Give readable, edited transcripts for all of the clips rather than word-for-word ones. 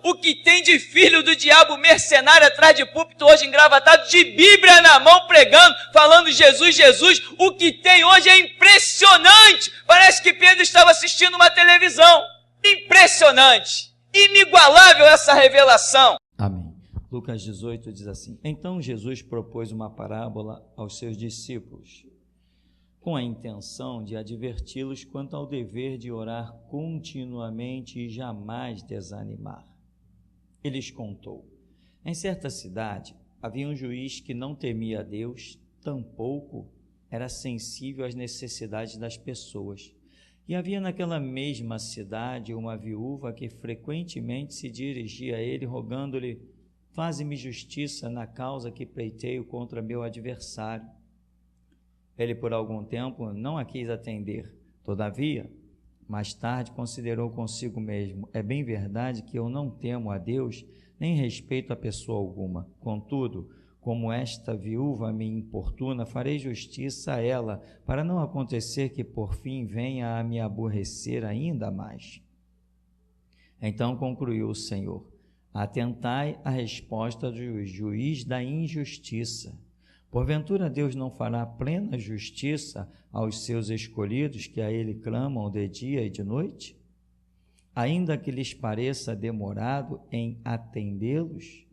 o que tem de filho do diabo mercenário atrás de púlpito hoje engravatado, de Bíblia na mão pregando, falando Jesus, Jesus, o que tem hoje é impressionante. Parece que Pedro estava assistindo uma televisão. Impressionante, inigualável essa revelação. Amém. Lucas 18 diz assim: então Jesus propôs uma parábola aos seus discípulos, com a intenção de adverti-los quanto ao dever de orar continuamente e jamais desanimar. Ele lhes contou: em certa cidade havia um juiz que não temia a Deus, tampouco era sensível às necessidades das pessoas. E havia naquela mesma cidade uma viúva que frequentemente se dirigia a ele, rogando-lhe: faze-me justiça na causa que pleiteio contra meu adversário. Ele por algum tempo não a quis atender. Todavia, mais tarde considerou consigo mesmo: é bem verdade que eu não temo a Deus, nem respeito a pessoa alguma. Contudo, como esta viúva me importuna, farei justiça a ela, para não acontecer que por fim venha a me aborrecer ainda mais. Então concluiu o Senhor: atentai à resposta do juiz da injustiça. Porventura Deus não fará plena justiça aos seus escolhidos que a Ele clamam de dia e de noite? Ainda que lhes pareça demorado em atendê-los,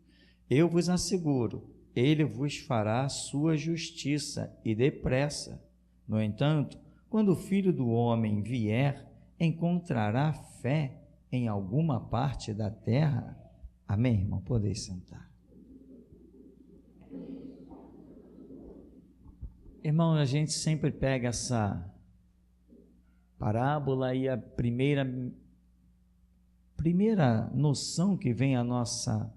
eu vos asseguro, Ele vos fará sua justiça e depressa. No entanto, quando o Filho do Homem vier, encontrará fé em alguma parte da terra? Amém, irmão? Podeis sentar. Irmão, a gente sempre pega essa parábola e a primeira noção que vem à nossa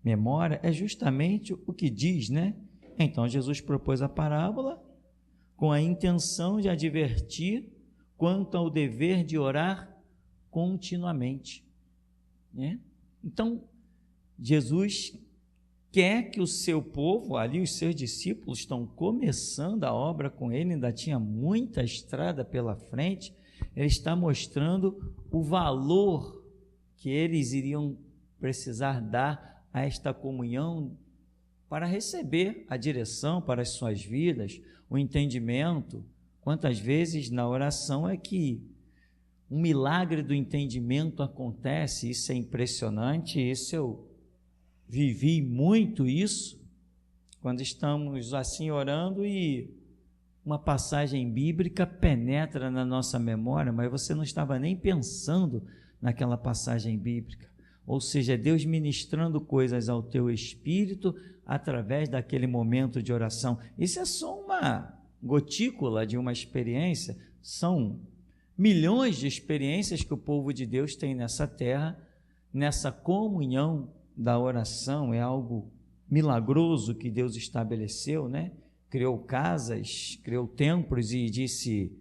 memória é justamente o que diz, né? Então Jesus propôs a parábola com a intenção de advertir quanto ao dever de orar continuamente, né? Então Jesus quer que o seu povo, ali os seus discípulos estão começando a obra com ele, ainda tinha muita estrada pela frente. Ele está mostrando o valor que eles iriam precisar dar a esta comunhão para receber a direção para as suas vidas, o entendimento. Quantas vezes na oração é que um milagre do entendimento acontece? Isso é impressionante, isso eu vivi muito isso, quando estamos assim orando e uma passagem bíblica penetra na nossa memória, mas você não estava nem pensando naquela passagem bíblica. Ou seja, Deus ministrando coisas ao teu espírito através daquele momento de oração. Isso é só uma gotícula de uma experiência, são milhões de experiências que o povo de Deus tem nessa terra, nessa comunhão da oração. É algo milagroso que Deus estabeleceu, né? Criou casas, criou templos e disse: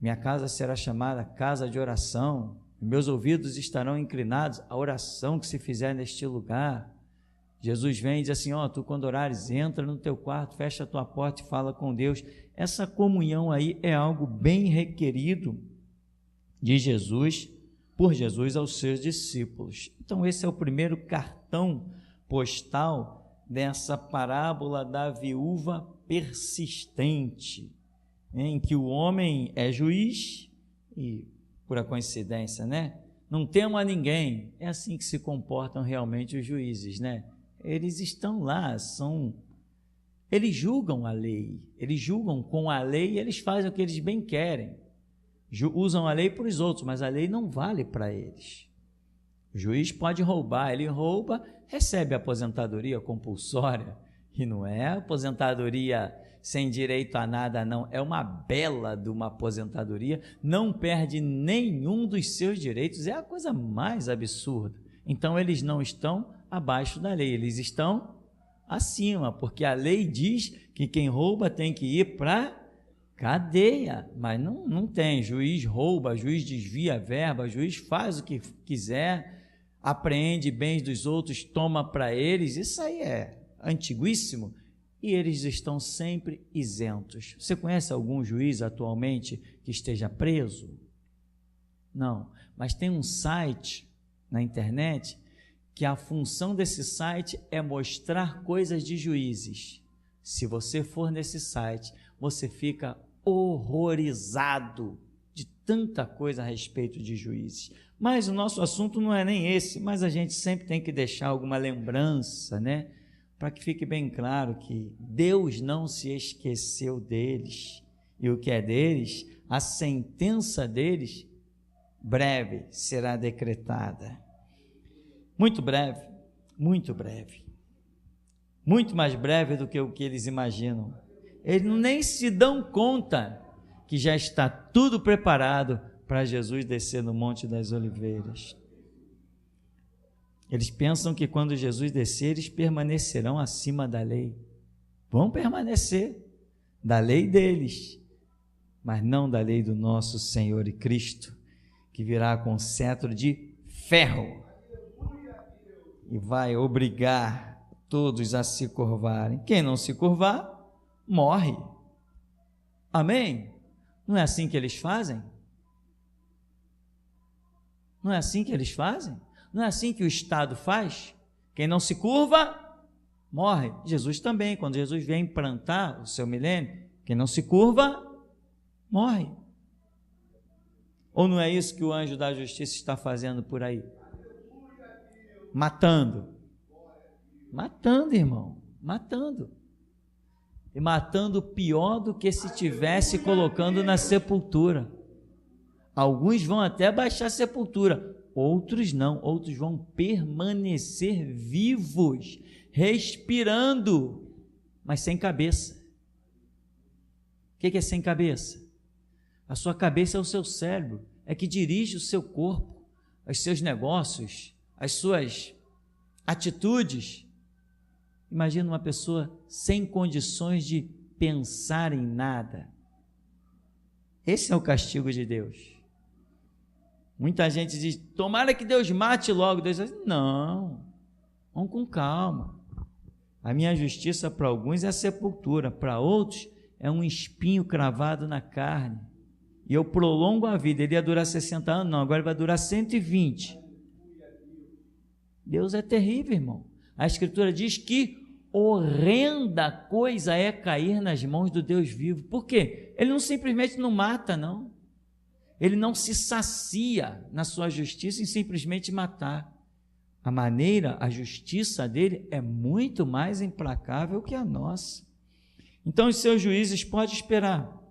minha casa será chamada casa de oração, meus ouvidos estarão inclinados à oração que se fizer neste lugar. Jesus vem e diz assim: tu quando orares, entra no teu quarto, fecha a tua porta e fala com Deus. Essa comunhão aí é algo bem requerido de Jesus, por Jesus aos seus discípulos. Então esse é o primeiro cartão postal dessa parábola da viúva persistente, em que o homem é juiz e, por coincidência, né, não temo a ninguém. É assim que se comportam realmente os juízes, né? Eles estão lá, eles julgam a lei, eles julgam com a lei e eles fazem o que eles bem querem. Usam a lei para os outros, mas a lei não vale para eles. O juiz pode roubar, ele rouba, recebe aposentadoria compulsória, e não é aposentadoria sem direito a nada, não, é uma bela de uma aposentadoria, não perde nenhum dos seus direitos, é a coisa mais absurda. Então eles não estão abaixo da lei, eles estão acima, porque a lei diz que quem rouba tem que ir para cadeia, mas não tem. Juiz rouba, juiz desvia a verba, juiz faz o que quiser, apreende bens dos outros, toma para eles. Isso aí é antiguíssimo e eles estão sempre isentos. Você conhece algum juiz atualmente que esteja preso? Não, mas tem um site na internet que a função desse site é mostrar coisas de juízes. Se você for nesse site, você fica horrorizado de tanta coisa a respeito de juízes. Mas o nosso assunto não é nem esse, mas a gente sempre tem que deixar alguma lembrança, né? Para que fique bem claro que Deus não se esqueceu deles. E o que é deles, a sentença deles, breve será decretada. Muito breve, muito breve. Muito mais breve do que o que eles imaginam. Eles nem se dão conta que já está tudo preparado para Jesus descer no Monte das Oliveiras. Eles pensam que quando Jesus descer, eles permanecerão acima da lei. Vão permanecer da lei deles, mas não da lei do nosso Senhor e Cristo, que virá com cetro de ferro e vai obrigar todos a se curvarem. Quem não se curvar, morre. Amém? Não é assim que eles fazem? Não é assim que eles fazem? Não é assim que o Estado faz? Quem não se curva, morre. Jesus também, quando Jesus vier implantar o seu milênio, quem não se curva, morre. Ou não é isso que o anjo da justiça está fazendo por aí? Matando. Matando, irmão. Matando. E matando pior do que se tivesse colocando na sepultura. Alguns vão até baixar a sepultura, outros não, outros vão permanecer vivos, respirando, mas sem cabeça. O que é sem cabeça? A sua cabeça é o seu cérebro, é que dirige o seu corpo, os seus negócios, as suas atitudes. Imagina uma pessoa sem condições de pensar em nada. Esse é o castigo de Deus. Muita gente diz, tomara que Deus mate logo. Deus diz, não, vamos com calma. A minha justiça para alguns é a sepultura, para outros é um espinho cravado na carne. E eu prolongo a vida. Ele ia durar 60 anos, não, agora ele vai durar 120. Deus é terrível, irmão. A Escritura diz que horrenda coisa é cair nas mãos do Deus vivo. Por quê? Ele não simplesmente não mata, não. Ele não se sacia na sua justiça em simplesmente matar. A justiça dele é muito mais implacável que a nossa. Então os seus juízes podem esperar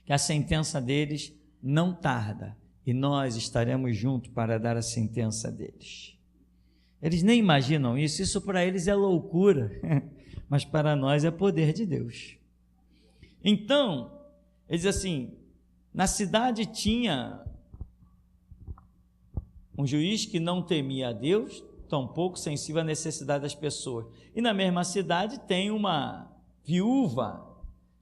que a sentença deles não tarda e nós estaremos juntos para dar a sentença deles. Eles nem imaginam isso, isso para eles é loucura, mas para nós é poder de Deus. Então, eles assim, na cidade tinha um juiz que não temia a Deus, tampouco sensível à necessidade das pessoas. E na mesma cidade tem uma viúva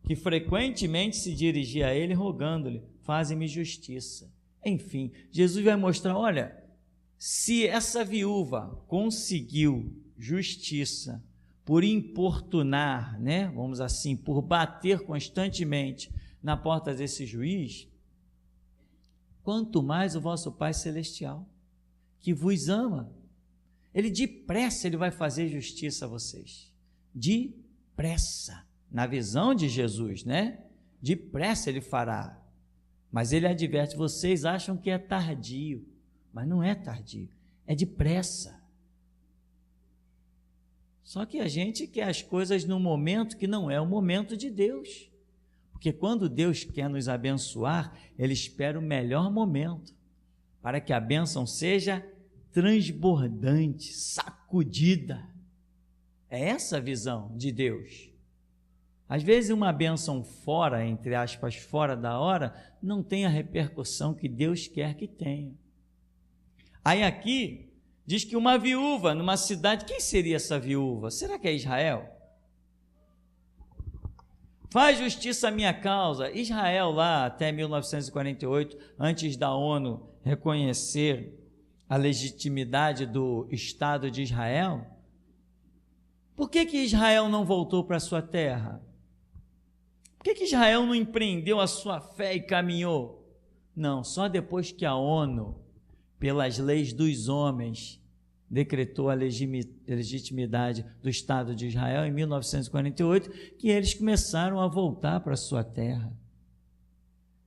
que frequentemente se dirigia a ele rogando-lhe, faze-me justiça. Enfim, Jesus vai mostrar, olha, se essa viúva conseguiu justiça por importunar, né, vamos assim, por bater constantemente na porta desse juiz, quanto mais o vosso Pai Celestial, que vos ama, ele depressa ele vai fazer justiça a vocês, depressa, na visão de Jesus, né? Depressa ele fará, mas ele adverte, vocês acham que é tardio, mas não é tardio, é depressa. Só que a gente quer as coisas num momento que não é o momento de Deus, porque quando Deus quer nos abençoar, Ele espera o melhor momento, para que a bênção seja transbordante, sacudida. É essa a visão de Deus. Às vezes uma bênção fora, entre aspas, fora da hora, não tem a repercussão que Deus quer que tenha. Aí aqui, diz que uma viúva numa cidade, quem seria essa viúva? Será que é Israel? Faz justiça à minha causa. Israel lá até 1948, antes da ONU reconhecer a legitimidade do Estado de Israel, por que Israel não voltou para a sua terra? Por que Israel não empreendeu a sua fé e caminhou? Não, só depois que a ONU pelas leis dos homens, decretou a legitimidade do Estado de Israel em 1948, que eles começaram a voltar para a sua terra.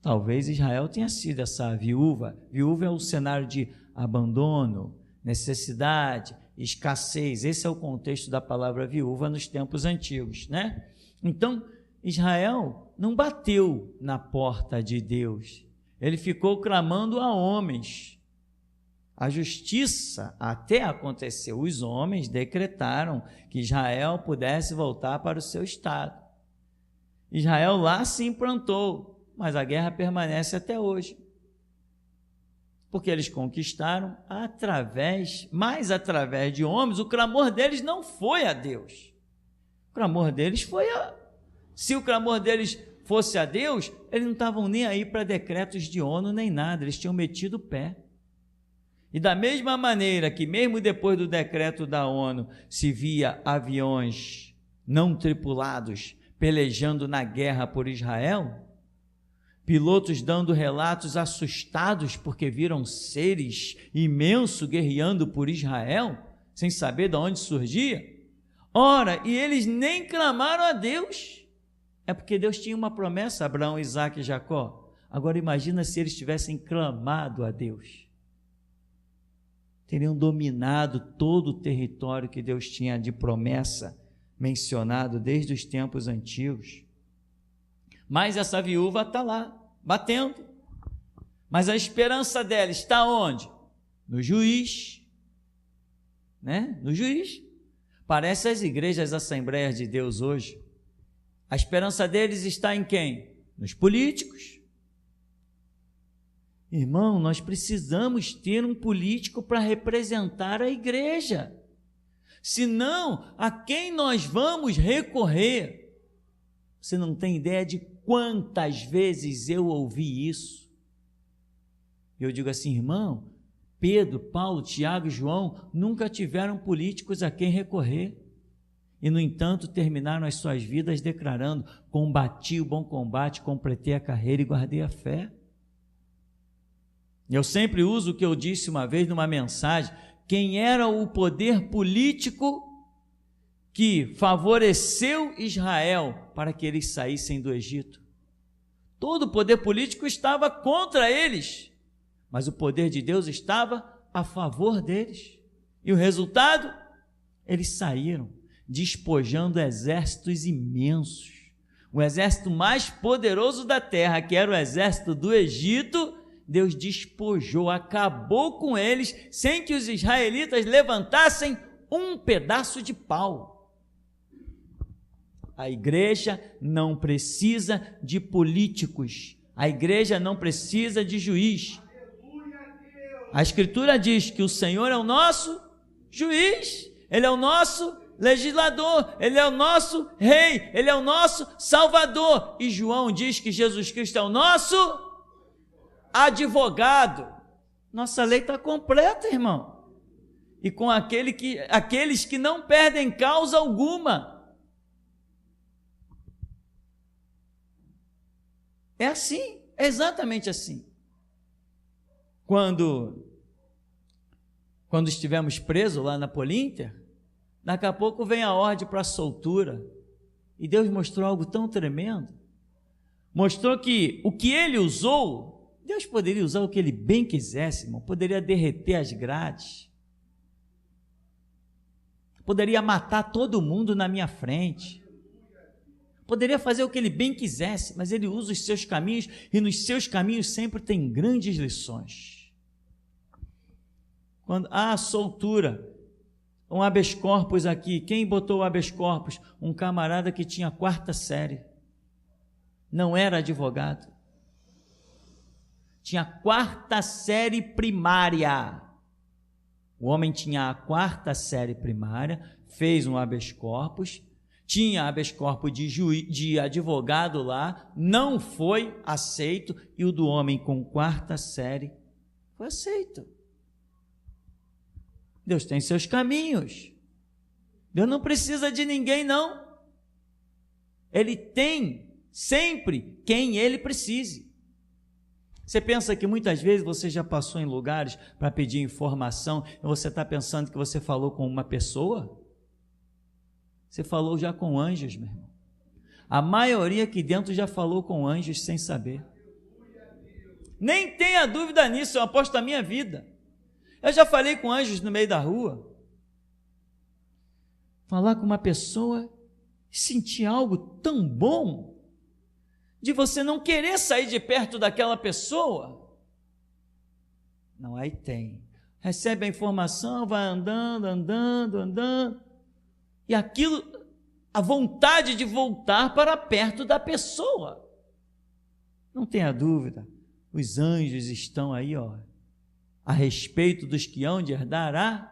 Talvez Israel tenha sido essa viúva. Viúva é o cenário de abandono, necessidade, escassez. Esse é o contexto da palavra viúva nos tempos antigos, né? Então, Israel não bateu na porta de Deus. Ele ficou clamando a homens. A justiça até aconteceu. Os homens decretaram que Israel pudesse voltar para o seu estado. Israel lá se implantou, mas a guerra permanece até hoje. Porque eles conquistaram através de homens. O clamor deles não foi a Deus. O clamor deles foi Se o clamor deles fosse a Deus, eles não estavam nem aí para decretos de ONU nem nada, eles tinham metido o pé. E da mesma maneira que mesmo depois do decreto da ONU se via aviões não tripulados pelejando na guerra por Israel, pilotos dando relatos assustados porque viram seres imensos guerreando por Israel, sem saber de onde surgia. Ora, e eles nem clamaram a Deus. É porque Deus tinha uma promessa a Abraão, Isaque e Jacó. Agora imagina se eles tivessem clamado a Deus. Teriam dominado todo o território que Deus tinha de promessa mencionado desde os tempos antigos. Mas essa viúva está lá, batendo. Mas a esperança dela está onde? No juiz. Né? No juiz. Parece as igrejas, as assembleias de Deus hoje. A esperança deles está em quem? Nos políticos. Irmão, nós precisamos ter um político para representar a igreja. Senão, a quem nós vamos recorrer? Você não tem ideia de quantas vezes eu ouvi isso. Eu digo assim, irmão, Pedro, Paulo, Tiago e João nunca tiveram políticos a quem recorrer. E, no entanto, terminaram as suas vidas declarando: combati o bom combate, completei a carreira e guardei a fé. Eu sempre uso o que eu disse uma vez numa mensagem: quem era o poder político que favoreceu Israel para que eles saíssem do Egito? Todo o poder político estava contra eles, mas o poder de Deus estava a favor deles. E o resultado? Eles saíram, despojando exércitos imensos. O exército mais poderoso da terra, que era o exército do Egito, Deus despojou, acabou com eles, sem que os israelitas levantassem um pedaço de pau. A igreja não precisa de políticos, a igreja não precisa de juiz. A Escritura diz que o Senhor é o nosso juiz, Ele é o nosso legislador, Ele é o nosso rei, Ele é o nosso salvador. E João diz que Jesus Cristo é o nosso advogado. Nossa lei está completa, irmão. E com aqueles que não perdem causa alguma. É assim, é exatamente assim. Quando estivemos presos lá na Polinter, daqui a pouco vem a ordem para a soltura. E Deus mostrou algo tão tremendo. Mostrou que o que Ele usou, Deus poderia usar o que Ele bem quisesse, irmão. Poderia derreter as grades. Poderia matar todo mundo na minha frente. Poderia fazer o que Ele bem quisesse, mas Ele usa os seus caminhos, e nos seus caminhos sempre tem grandes lições. Quando há soltura, um habeas corpus aqui, quem botou o habeas corpus? Um camarada que tinha 4ª série, não era advogado, tinha 4ª série primária. O homem tinha a 4ª série primária, fez um habeas corpus, tinha habeas corpus de advogado lá, não foi aceito, e o do homem com 4ª série foi aceito. Deus tem seus caminhos. Deus não precisa de ninguém, não. Ele tem sempre quem Ele precise. Você pensa que muitas vezes você já passou em lugares para pedir informação e você está pensando que você falou com uma pessoa? Você falou já com anjos, meu irmão. A maioria aqui dentro já falou com anjos sem saber. Nem tenha dúvida nisso, eu aposto a minha vida. Eu já falei com anjos no meio da rua. Falar com uma pessoa e sentir algo tão bom, de você não querer sair de perto daquela pessoa. Não, aí tem. Recebe a informação, vai andando, e aquilo, a vontade de voltar para perto da pessoa. Não tenha dúvida, os anjos estão aí, a respeito dos que hão de herdar a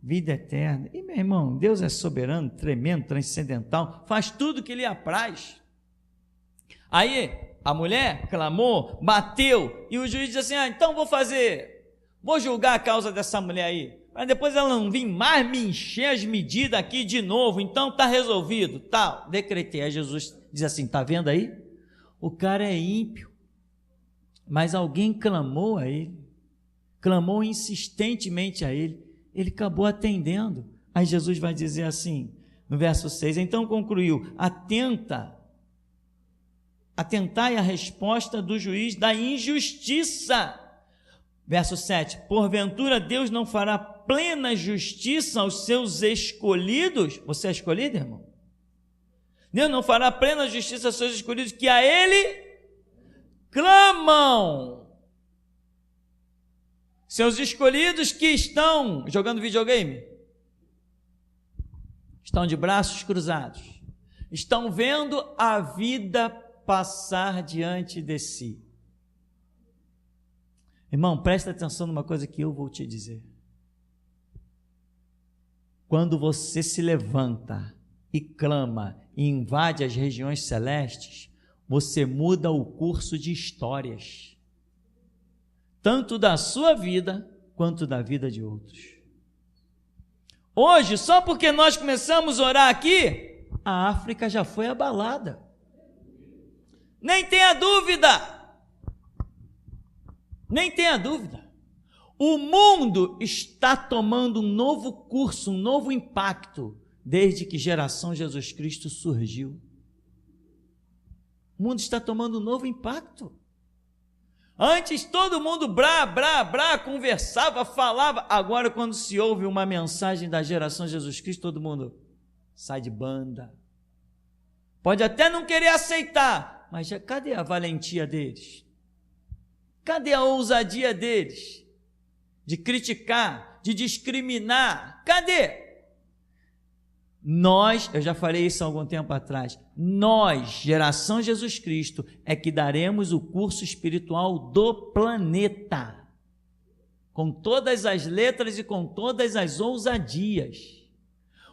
vida eterna. E, meu irmão, Deus é soberano, tremendo, transcendental, faz tudo o que lhe apraz. Aí, a mulher clamou, bateu, e o juiz disse assim, então vou julgar a causa dessa mulher aí, para depois ela não vir mais me encher as medidas aqui de novo, então está resolvido, tal, decretei. Aí Jesus diz assim, está vendo aí? O cara é ímpio, mas alguém clamou a ele, clamou insistentemente a ele, ele acabou atendendo. Aí Jesus vai dizer assim, no verso 6, então concluiu, atentai à resposta do juiz da injustiça. Verso 7, porventura Deus não fará plena justiça aos seus escolhidos? Você é escolhido, irmão? Deus não fará plena justiça aos seus escolhidos que a Ele clamam. Seus escolhidos que estão jogando videogame, estão de braços cruzados, estão vendo a vida passar diante de si. Irmão, presta atenção numa coisa que eu vou te dizer. Quando você se levanta e clama e invade as regiões celestes, você muda o curso de histórias, tanto da sua vida quanto da vida de outros. Hoje, só porque nós começamos a orar aqui, a África já foi abalada. Nem tenha dúvida, o mundo está tomando um novo curso, um novo impacto, desde que Geração Jesus Cristo surgiu. O mundo está tomando um novo impacto. Antes todo mundo conversava, falava, agora quando se ouve uma mensagem da Geração Jesus Cristo, todo mundo sai de banda. Pode até não querer aceitar, mas cadê a valentia deles? Cadê a ousadia deles? De criticar, de discriminar, cadê? Eu já falei isso há algum tempo atrás, Geração Jesus Cristo, é que daremos o curso espiritual do planeta, com todas as letras e com todas as ousadias.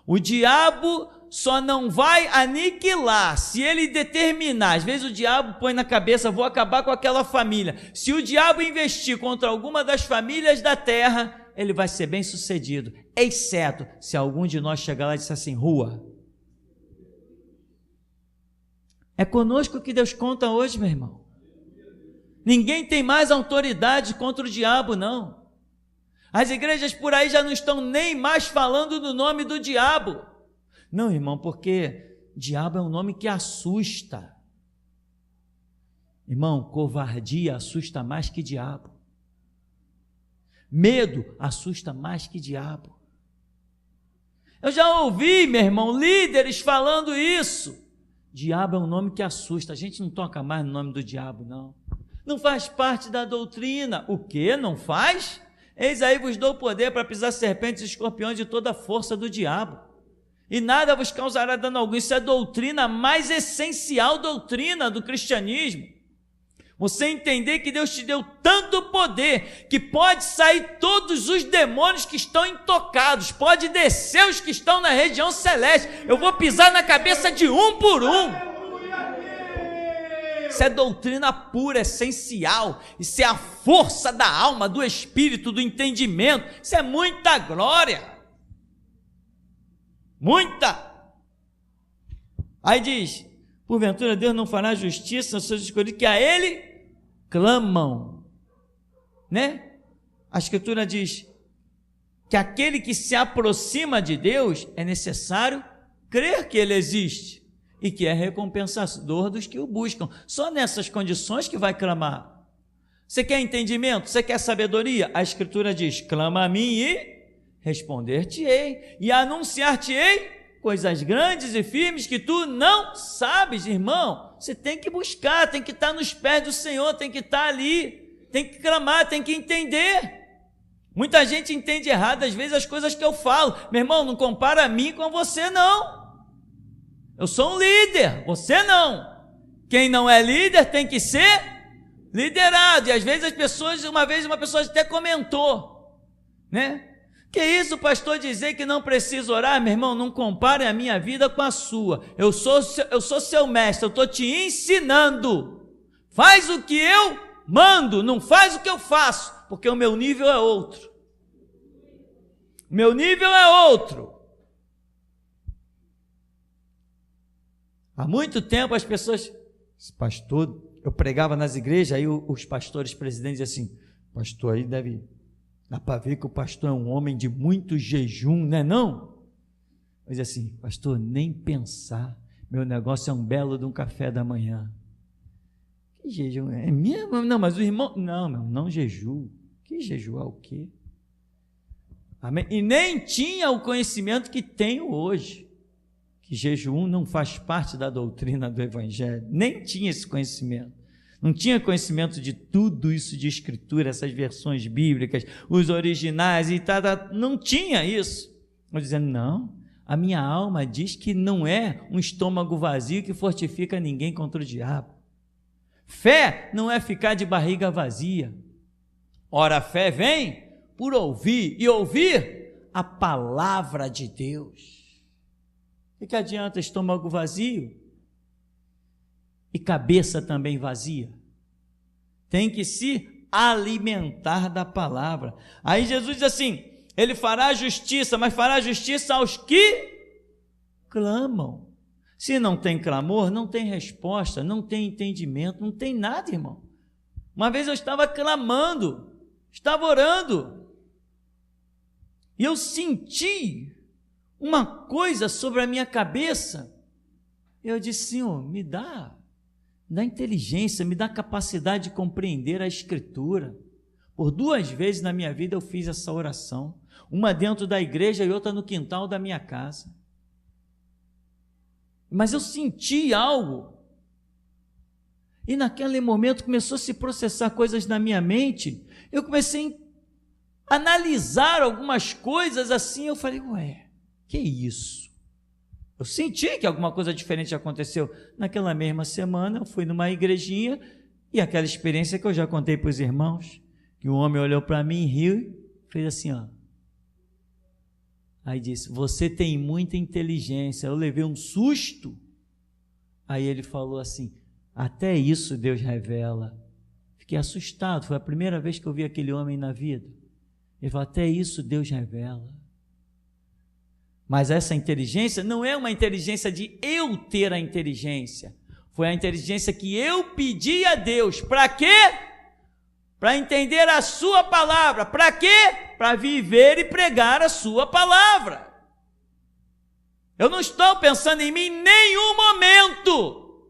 O diabo só não vai aniquilar se ele determinar. Às vezes o diabo põe na cabeça, vou acabar com aquela família. Se o diabo investir contra alguma das famílias da terra, ele vai ser bem sucedido, exceto se algum de nós chegar lá e disser assim, rua. É conosco que Deus conta hoje, meu irmão. Ninguém tem mais autoridade contra o diabo, não. As igrejas por aí já não estão nem mais falando do nome do diabo. Não, irmão, porque diabo é um nome que assusta. Irmão, covardia assusta mais que diabo. Medo assusta mais que diabo. Eu já ouvi, meu irmão, líderes falando isso. Diabo é um nome que assusta. A gente não toca mais no nome do diabo, não. Não faz parte da doutrina. O quê? Não faz? Eis aí vos dou poder para pisar serpentes e escorpiões de toda a força do diabo. E nada vos causará dano algum. Isso é a doutrina mais essencial, doutrina do cristianismo. Você entender que Deus te deu tanto poder, que pode sair todos os demônios que estão intocados, pode descer os que estão na região celeste. Eu vou pisar na cabeça de um por um. Isso é doutrina pura, essencial. Isso é a força da alma, do espírito, do entendimento. Isso é muita glória. Muita. Aí diz, porventura Deus não fará justiça aos seus escolhidos que a Ele clamam. né? A Escritura diz que aquele que se aproxima de Deus é necessário crer que Ele existe e que é recompensador dos que o buscam. Só nessas condições que vai clamar. Você quer entendimento? Você quer sabedoria? A Escritura diz: clama a mim e responder-te-ei, e anunciar-te-ei coisas grandes e firmes que tu não sabes. Irmão, você tem que buscar, tem que estar nos pés do Senhor, tem que estar ali, tem que clamar, tem que entender. Muita gente entende errado às vezes as coisas que eu falo. Meu irmão, não compara a mim com você não. Eu sou um líder, você não. Quem não é líder tem que ser liderado. E às vezes as pessoas, uma vez uma pessoa até comentou, né? Que isso, pastor, dizer que não precisa orar? Meu irmão, não compare a minha vida com a sua. Eu sou seu mestre, eu estou te ensinando. Faz o que eu mando, não faz o que eu faço, porque o meu nível é outro. Meu nível é outro. Há muito tempo as pessoas, pastor, eu pregava nas igrejas, aí os pastores presidentes diziam assim: pastor, aí dá para ver que o pastor é um homem de muito jejum, né não? Eu dizia assim: pastor, nem pensar, meu negócio é um belo de um café da manhã. Que jejum? É mesmo? Não, mas o irmão, não jejuo. Que jejuar o quê? Amém? E nem tinha o conhecimento que tenho hoje, que jejum não faz parte da doutrina do Evangelho, nem tinha esse conhecimento, não tinha conhecimento de tudo isso de Escritura, essas versões bíblicas, os originais e tal, não tinha isso. Eu dizendo: não, a minha alma diz que não é um estômago vazio que fortifica ninguém contra o diabo. Fé não é ficar de barriga vazia. Ora, a fé vem por ouvir, e ouvir a palavra de Deus. O que adianta estômago vazio e cabeça também vazia? Tem que se alimentar da palavra. Aí Jesus diz assim: Ele fará justiça, mas fará justiça aos que clamam. Se não tem clamor, não tem resposta, não tem entendimento, não tem nada, irmão. Uma vez eu estava clamando, estava orando, e eu senti uma coisa sobre a minha cabeça. Eu disse: Senhor, me dá inteligência, me dá capacidade de compreender a Escritura. Por 2 vezes na minha vida eu fiz essa oração, uma dentro da igreja e outra no quintal da minha casa. Mas eu senti algo, e naquele momento começou a se processar coisas na minha mente. Eu comecei a analisar algumas coisas assim. Eu falei: ué, que isso? Eu senti que alguma coisa diferente aconteceu. Naquela mesma semana eu fui numa igrejinha, e aquela experiência que eu já contei para os irmãos, que o homem olhou para mim, riu, fez assim, ó. Aí disse: você tem muita inteligência. Eu levei um susto. Aí ele falou assim: até isso Deus revela. Fiquei assustado, foi a primeira vez que eu vi aquele homem na vida. Ele falou: até isso Deus revela. Mas essa inteligência não é uma inteligência de eu ter a inteligência, foi a inteligência que eu pedi a Deus. Para quê? Para entender a sua palavra. Para quê? Para viver e pregar a sua palavra. Eu não estou pensando em mim em nenhum momento,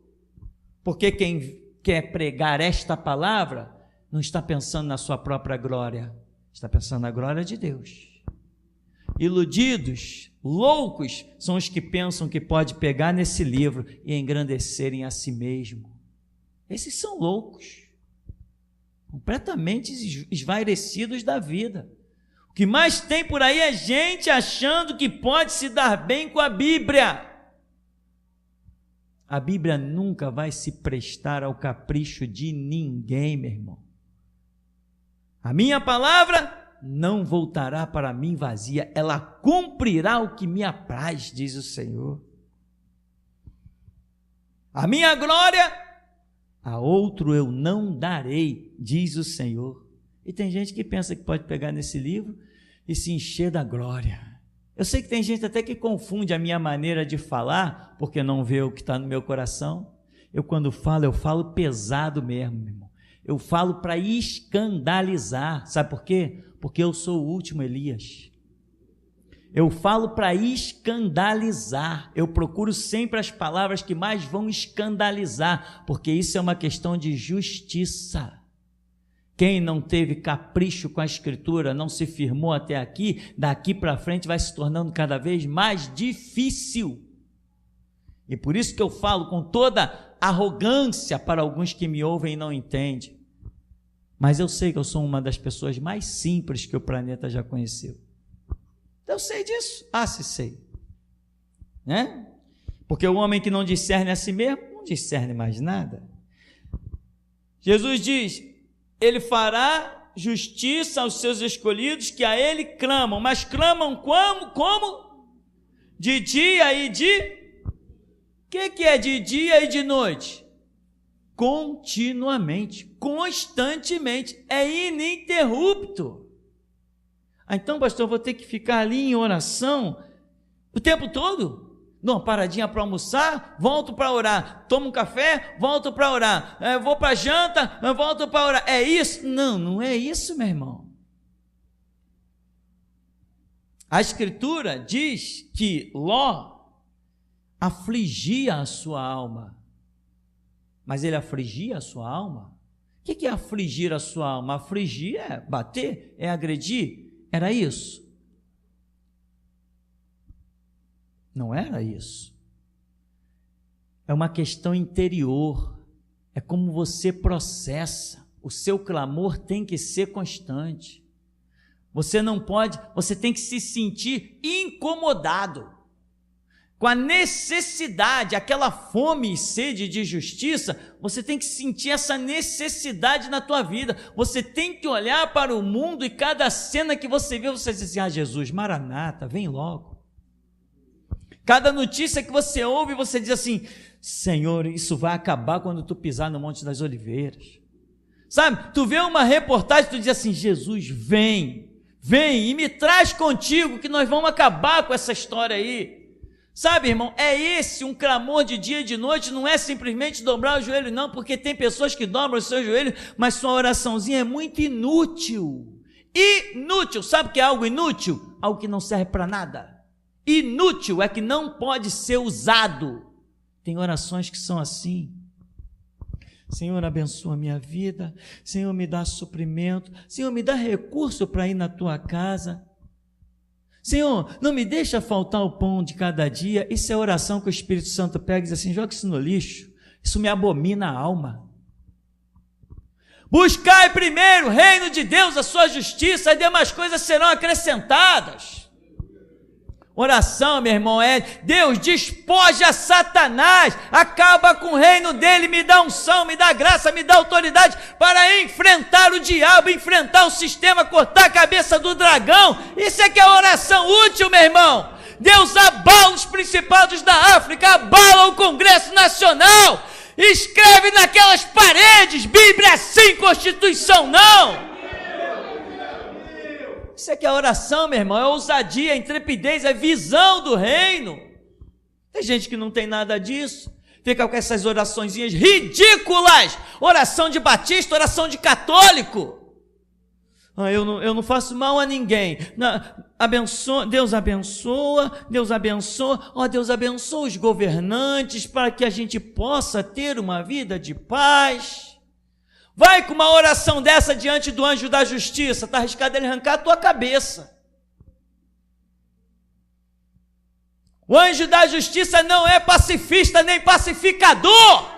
porque quem quer pregar esta palavra não está pensando na sua própria glória, está pensando na glória de Deus. Iludidos, loucos são os que pensam que pode pegar nesse livro e engrandecerem a si mesmo. Esses são loucos, completamente esvairecidos da vida. O que mais tem por aí é gente achando que pode se dar bem com a Bíblia. A Bíblia nunca vai se prestar ao capricho de ninguém, meu irmão. A minha palavra não voltará para mim vazia, ela cumprirá o que me apraz, diz o Senhor. A minha glória a outro eu não darei, diz o Senhor. E tem gente que pensa que pode pegar nesse livro e se encher da glória. Eu sei que tem gente até que confunde a minha maneira de falar, porque não vê o que está no meu coração. Eu quando falo, eu falo pesado mesmo, meu irmão. Eu falo para escandalizar. Sabe por quê? Porque eu sou o último Elias. Eu falo para escandalizar. Eu procuro sempre as palavras que mais vão escandalizar, porque isso é uma questão de justiça. Quem não teve capricho com a Escritura, não se firmou até aqui, daqui para frente vai se tornando cada vez mais difícil. E por isso que eu falo com toda arrogância para alguns que me ouvem e não entendem. Mas eu sei que eu sou uma das pessoas mais simples que o planeta já conheceu. Eu sei disso. Se sei. Né? Porque o homem que não discerne a si mesmo, não discerne mais nada. Jesus diz: Ele fará justiça aos seus escolhidos que a Ele clamam. Mas clamam como? De dia e de... O que é de dia e de noite? Continuamente, constantemente, é ininterrupto. Então, pastor, eu vou ter que ficar ali em oração o tempo todo? Dou uma paradinha para almoçar, volto para orar. Tomo um café, volto para orar. Vou para a janta, volto para orar. É isso? Não, não é isso, meu irmão. A Escritura diz que Ló afligia a sua alma. Mas ele afligia a sua alma? O que é afligir a sua alma? Afligir é bater, é agredir. Era isso? Não era isso. É uma questão interior. É como você processa. O seu clamor tem que ser constante. Você não pode, você tem que se sentir incomodado com a necessidade, aquela fome e sede de justiça. Você tem que sentir essa necessidade na tua vida. Você tem que olhar para o mundo e cada cena que você vê, você diz assim: Jesus, Maranata, vem logo. Cada notícia que você ouve, você diz assim: Senhor, isso vai acabar quando tu pisar no Monte das Oliveiras. Sabe, tu vê uma reportagem, tu diz assim: Jesus, vem e me traz contigo, que nós vamos acabar com essa história aí. Sabe, irmão, é esse um clamor de dia e de noite, não é simplesmente dobrar o joelho, não, porque tem pessoas que dobram o seu joelho, mas sua oraçãozinha é muito inútil. Inútil, sabe o que é algo inútil? Algo que não serve para nada. Inútil é que não pode ser usado. Tem orações que são assim: Senhor, abençoa a minha vida, Senhor, me dá suprimento, Senhor, me dá recurso para ir na tua casa, Senhor, não me deixa faltar o pão de cada dia. Isso é oração que o Espírito Santo pega e diz assim: joga isso no lixo, isso me abomina a alma. Buscai primeiro o reino de Deus, a sua justiça, e demais coisas serão acrescentadas. Oração, meu irmão, é: Deus, despoja Satanás, acaba com o reino dele, me dá unção, me dá graça, me dá autoridade para enfrentar o diabo, enfrentar o sistema, cortar a cabeça do dragão. Isso é que é oração útil, meu irmão. Deus abala os principados da África, abala o Congresso Nacional, escreve naquelas paredes: Bíblia sim, Constituição não. Isso é que é oração, meu irmão, é ousadia, é intrepidez, é visão do reino. Tem gente que não tem nada disso, fica com essas oraçõezinhas ridículas, oração de batista, oração de católico. Eu não faço mal a ninguém. Deus abençoa, Deus abençoa, Deus abençoa os governantes para que a gente possa ter uma vida de paz. Vai com uma oração dessa diante do anjo da justiça, está arriscado ele arrancar a tua cabeça. O anjo da justiça não é pacifista nem pacificador.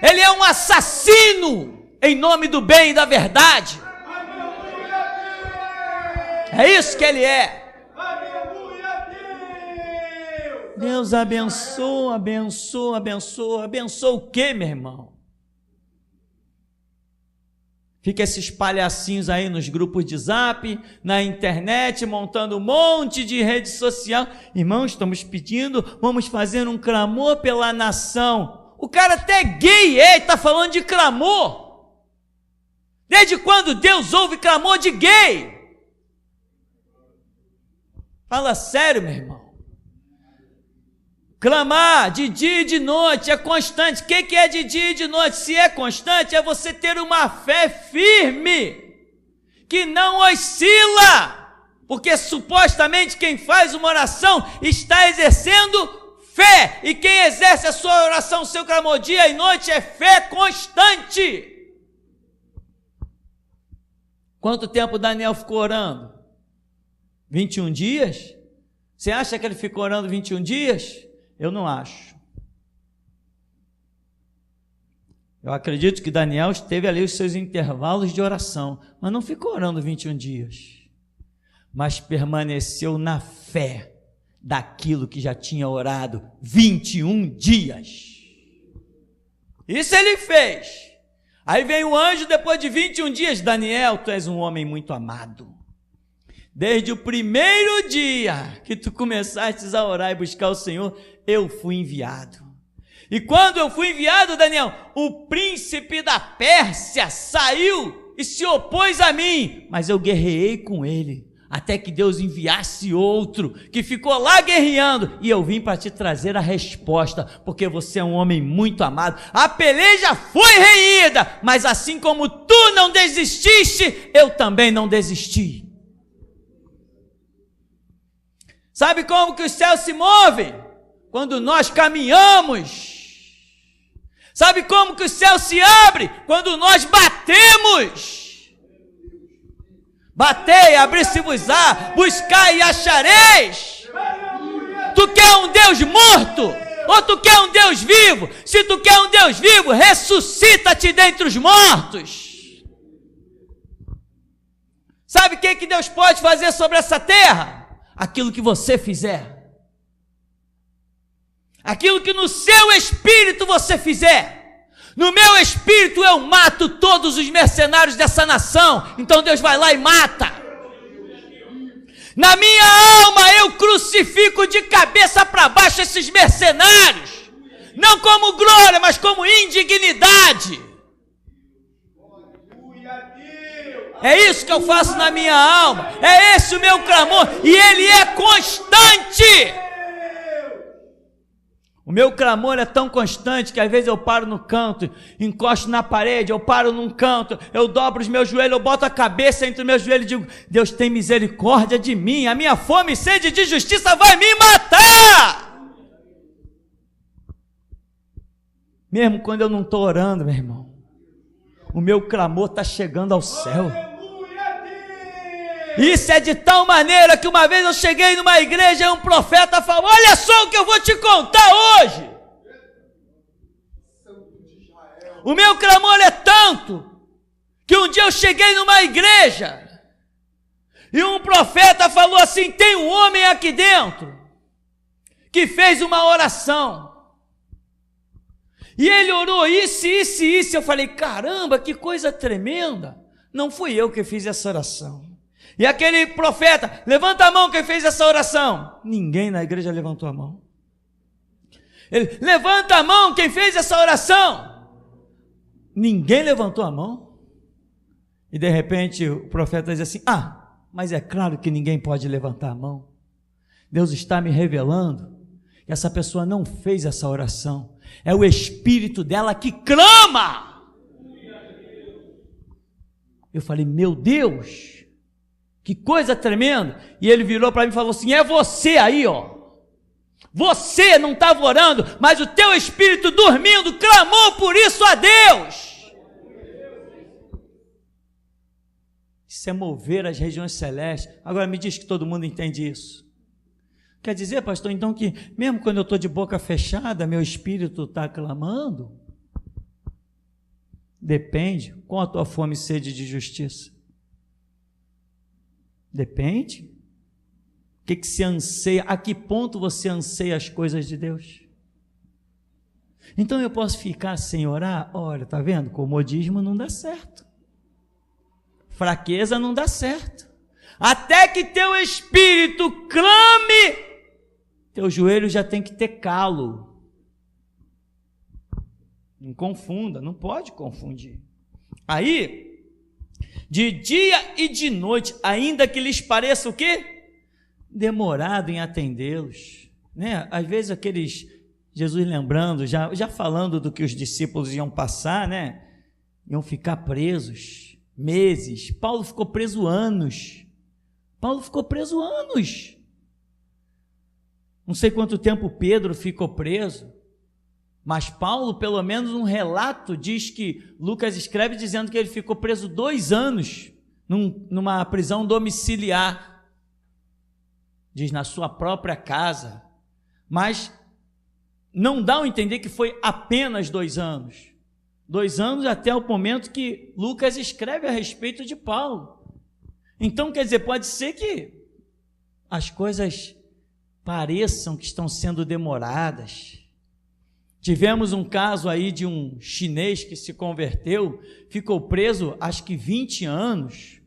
Ele é um assassino em nome do bem e da verdade. É isso que ele é. Deus abençoa, abençoa, abençoa. Abençoa o quê, meu irmão? Fica esses palhacinhos aí nos grupos de zap, na internet, montando um monte de rede social. Irmão, estamos pedindo, vamos fazer um clamor pela nação. O cara até gay está falando de clamor. Desde quando Deus ouve clamor de gay? Fala sério, meu irmão. Clamar de dia e de noite, é constante. O que é de dia e de noite? Se é constante, é você ter uma fé firme, que não oscila, porque supostamente quem faz uma oração está exercendo fé, e quem exerce a sua oração, seu clamor dia e noite, é fé constante. Quanto tempo Daniel ficou orando? 21 dias? Você acha que ele ficou orando 21 dias? Eu não acho. Eu acredito que Daniel teve ali os seus intervalos de oração, mas não ficou orando 21 dias, mas permaneceu na fé daquilo que já tinha orado 21 dias. Isso ele fez. Aí vem o anjo depois de 21 dias, Daniel, tu és um homem muito amado. Desde o primeiro dia que tu começaste a orar e buscar o Senhor, eu fui enviado. E quando eu fui enviado, Daniel, o príncipe da Pérsia saiu e se opôs a mim, mas eu guerreei com ele, até que Deus enviasse outro, que ficou lá guerreando, e eu vim para te trazer a resposta, porque você é um homem muito amado. A peleja foi renhida, mas assim como tu não desististe, eu também não desisti. Sabe como que os céus se movem? Quando nós caminhamos. Sabe como que o céu se abre? Quando nós batemos. Batei, abri-se-vos-á, buscai e achareis. Tu quer um Deus morto? Ou tu quer um Deus vivo? Se tu quer um Deus vivo, ressuscita-te dentre os mortos. Sabe o que Deus pode fazer sobre essa terra? Aquilo que você fizer. Aquilo que no seu espírito você fizer. No meu espírito eu mato todos os mercenários dessa nação. Então Deus vai lá e mata. Na minha alma eu crucifico de cabeça para baixo esses mercenários. Não como glória, mas como indignidade. É isso que eu faço na minha alma. É esse o meu clamor. E ele é constante. O meu clamor é tão constante que às vezes eu paro no canto, encosto na parede, eu paro num canto, eu dobro os meus joelhos, eu boto a cabeça entre os meus joelhos e digo: Deus tem misericórdia de mim, a minha fome e sede de justiça vai me matar. Mesmo quando eu não estou orando, meu irmão, o meu clamor está chegando ao céu. Isso é de tal maneira que uma vez eu cheguei numa igreja e um profeta falou: olha só o que eu vou te contar hoje. O meu clamor é tanto que um dia eu cheguei numa igreja e um profeta falou assim: tem um homem aqui dentro que fez uma oração. E ele orou isso, isso e isso. Eu falei: caramba, que coisa tremenda. Não fui eu que fiz essa oração. E aquele profeta: levanta a mão quem fez essa oração. Ninguém na igreja levantou a mão. Ele: levanta a mão quem fez essa oração. Ninguém levantou a mão. E de repente o profeta diz assim: ah, mas é claro que ninguém pode levantar a mão. Deus está me revelando que essa pessoa não fez essa oração. É o espírito dela que clama. Eu falei: meu Deus, que coisa tremenda. E ele virou para mim e falou assim: é você aí, ó. Você não estava orando, mas o teu espírito dormindo clamou por isso a Deus. Isso é mover as regiões celestes. Agora me diz que todo mundo entende isso. Quer dizer, pastor, então que mesmo quando eu estou de boca fechada, meu espírito está clamando? Depende. Qual a tua fome e sede de justiça? Depende. O que se anseia? A que ponto você anseia as coisas de Deus? Então eu posso ficar sem orar? Olha, tá vendo? Comodismo não dá certo. Fraqueza não dá certo. Até que teu espírito clame, teu joelho já tem que ter calo. Não confunda, não pode confundir. Aí, de dia e de noite, ainda que lhes pareça o quê? Demorado em atendê-los. né? Às vezes Jesus lembrando, já falando do que os discípulos iam passar, né? Iam ficar presos meses. Paulo ficou preso anos. Não sei quanto tempo Pedro ficou preso, mas Paulo, pelo menos um relato, diz que Lucas escreve dizendo que ele ficou preso 2 anos numa prisão domiciliar, diz na sua própria casa, mas não dá a entender que foi apenas 2 anos. 2 anos até o momento que Lucas escreve a respeito de Paulo. Então, quer dizer, pode ser que as coisas pareçam que estão sendo demoradas. Tivemos um caso aí de um chinês que se converteu, ficou preso acho que 20 anos,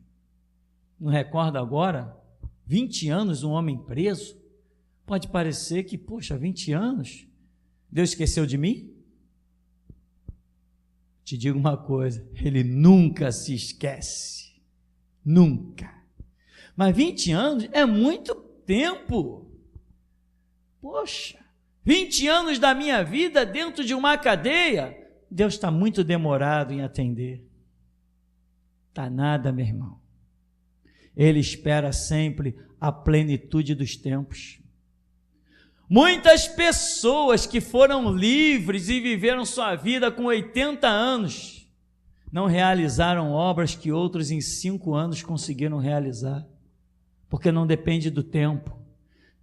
não recordo agora, 20 anos um homem preso. Pode parecer que, poxa, 20 anos, Deus esqueceu de mim? Te digo uma coisa, Ele nunca se esquece, nunca. Mas 20 anos é muito tempo. Poxa, 20 anos da minha vida dentro de uma cadeia, Deus está muito demorado em atender. Está nada, meu irmão. Ele espera sempre a plenitude dos tempos. Muitas pessoas que foram livres e viveram sua vida com 80 anos, não realizaram obras que outros em 5 anos conseguiram realizar, porque não depende do tempo,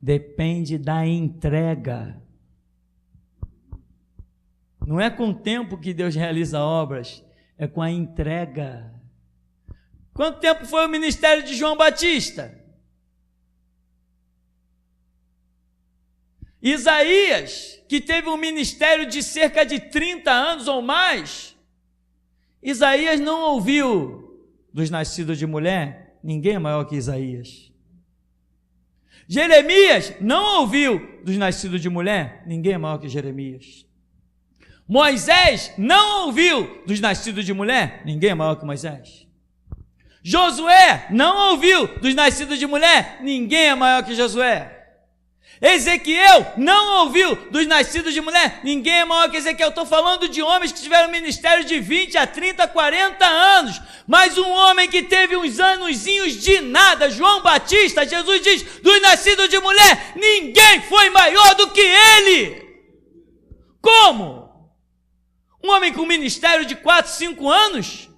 depende da entrega. Não é com o tempo que Deus realiza obras, é com a entrega. Quanto tempo foi o ministério de João Batista? Isaías, que teve um ministério de cerca de 30 anos ou mais, Isaías não ouviu dos nascidos de mulher, ninguém é maior que Isaías. Jeremias não ouviu dos nascidos de mulher, ninguém é maior que Jeremias. Moisés não ouviu dos nascidos de mulher, ninguém é maior que Moisés. Josué não ouviu dos nascidos de mulher, ninguém é maior que Josué. Ezequiel não ouviu dos nascidos de mulher, ninguém é maior que Ezequiel. Estou falando de homens que tiveram ministério de 20 a 30, 40 anos, mas um homem que teve uns anozinhos de nada, João Batista, Jesus diz, dos nascidos de mulher, ninguém foi maior do que ele. Como? Um homem com ministério de 4, 5 anos?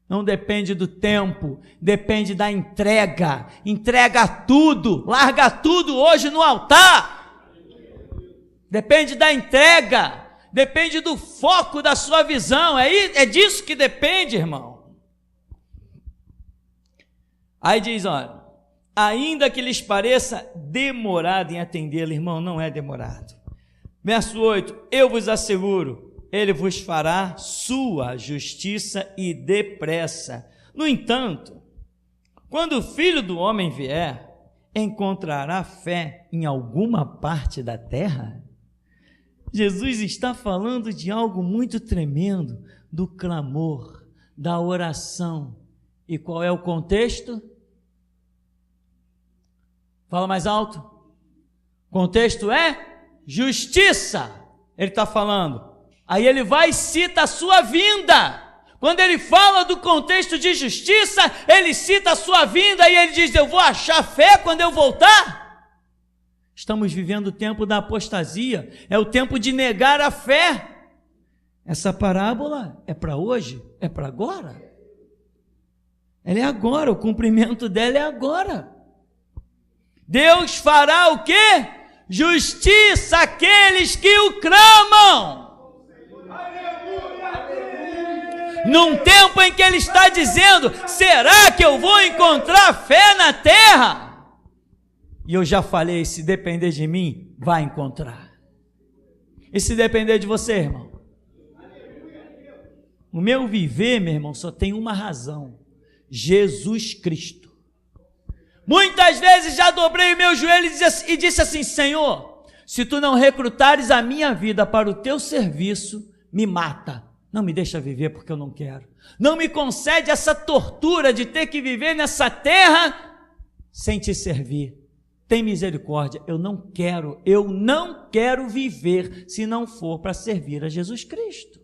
Não depende do tempo, depende da entrega. Entrega tudo, larga tudo hoje no altar. Depende da entrega, depende do foco da sua visão. É disso que depende, irmão. Aí diz, olha, ainda que lhes pareça demorado em atendê-lo, irmão, não é demorado. Verso 8, eu vos asseguro, ele vos fará sua justiça e depressa. No entanto, quando o Filho do Homem vier, encontrará fé em alguma parte da terra? Jesus está falando de algo muito tremendo, do clamor, da oração. E qual é o contexto? Fala mais alto. O contexto é justiça. Ele está falando. Aí ele vai e cita a sua vinda. Quando ele fala do contexto de justiça, ele cita a sua vinda e ele diz, eu vou achar fé quando eu voltar. Estamos vivendo o tempo da apostasia, é o tempo de negar a fé. Essa parábola é para hoje, é para agora. Ela é agora, o cumprimento dela é agora. Deus fará o quê? Justiça àqueles que o clamam. Num tempo em que ele está dizendo, será que eu vou encontrar fé na terra? E eu já falei, se depender de mim, vai encontrar. E se depender de você, irmão? O meu viver, meu irmão, só tem uma razão: Jesus Cristo. Muitas vezes já dobrei o meu joelho e disse assim, Senhor, se tu não recrutares a minha vida para o teu serviço, me mata. Não me deixa viver porque eu não quero. Não me concede essa tortura de ter que viver nessa terra sem te servir. tem misericórdia. Eu não quero viver se não for para servir a Jesus Cristo.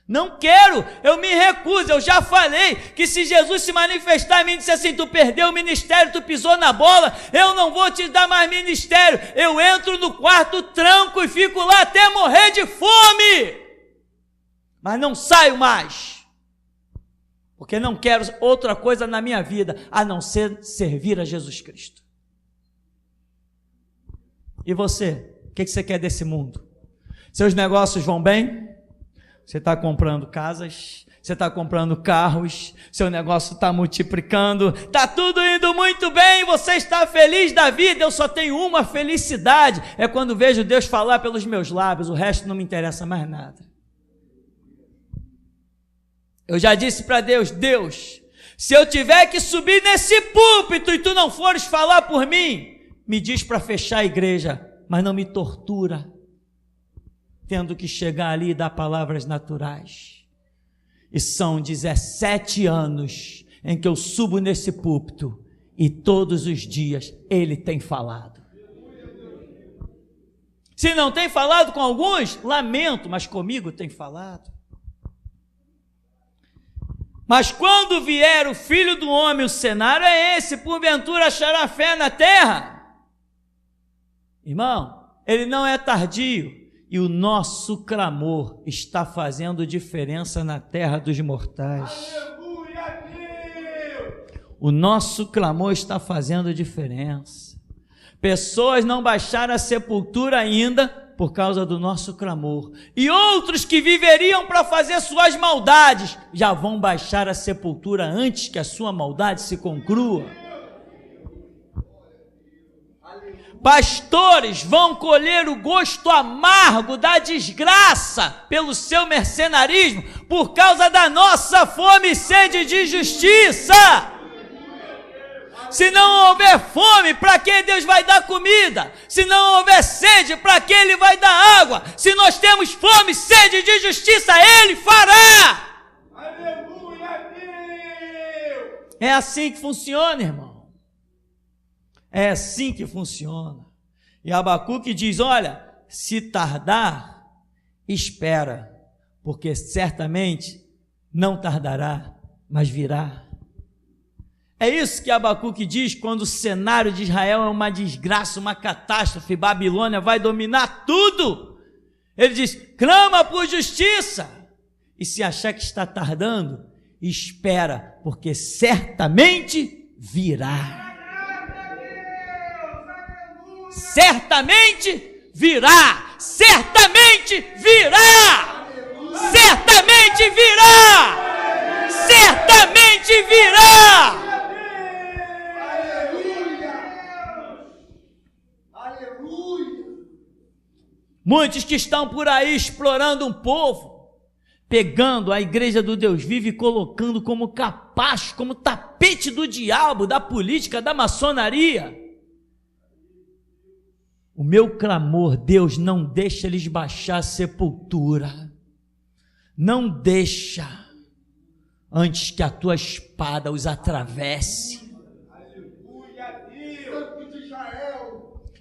Não quero, eu me recuso. Eu já falei que se Jesus se manifestar em mim e disser assim, tu perdeu o ministério, tu pisou na bola, eu não vou te dar mais ministério. Eu entro no quarto, tranco e fico lá até morrer de fome. Mas não saio mais, porque não quero outra coisa na minha vida, a não ser servir a Jesus Cristo. E você? O que você quer desse mundo? Seus negócios vão bem? Você está comprando casas, você está comprando carros, seu negócio está multiplicando, está tudo indo muito bem, você está feliz da vida. Eu só tenho uma felicidade, é quando vejo Deus falar pelos meus lábios, o resto não me interessa mais nada. Eu já disse para Deus, Deus, se eu tiver que subir nesse púlpito e tu não fores falar por mim, me diz para fechar a igreja, mas não me tortura, tendo que chegar ali e dar palavras naturais. E são 17 anos em que eu subo nesse púlpito e todos os dias Ele tem falado. Se não tem falado com alguns, lamento, mas comigo tem falado. Mas quando vier o Filho do Homem, o cenário é esse, porventura achará fé na terra? Irmão, Ele não é tardio. E o nosso clamor está fazendo diferença na terra dos mortais. Aleluia, Deus! O nosso clamor está fazendo diferença. Pessoas não baixaram a sepultura ainda por causa do nosso clamor. E outros que viveriam para fazer suas maldades, já vão baixar a sepultura antes que a sua maldade se conclua. Pastores vão colher o gosto amargo da desgraça pelo seu mercenarismo, por causa da nossa fome e sede de justiça. Se não houver fome, para que Deus vai dar comida? Se não houver sede, para que Ele vai dar água? Se nós temos fome e sede de justiça, Ele fará. Aleluia, Deus! É assim que funciona, irmão. É assim que funciona. E Abacuque diz, olha, se tardar, espera, porque certamente não tardará, mas virá. É isso que Abacuque diz quando o cenário de Israel é uma desgraça, uma catástrofe, Babilônia vai dominar tudo. Ele diz, clama por justiça, e se achar que está tardando, espera, porque certamente virá. Certamente virá, certamente virá, certamente virá, certamente virá. Aleluia. Muitos que estão por aí explorando um povo, pegando a igreja do Deus vivo e colocando como capacho, como tapete do diabo, da política, da maçonaria. O meu clamor, Deus, não deixa eles baixar a sepultura, não deixa, antes que a tua espada os atravesse.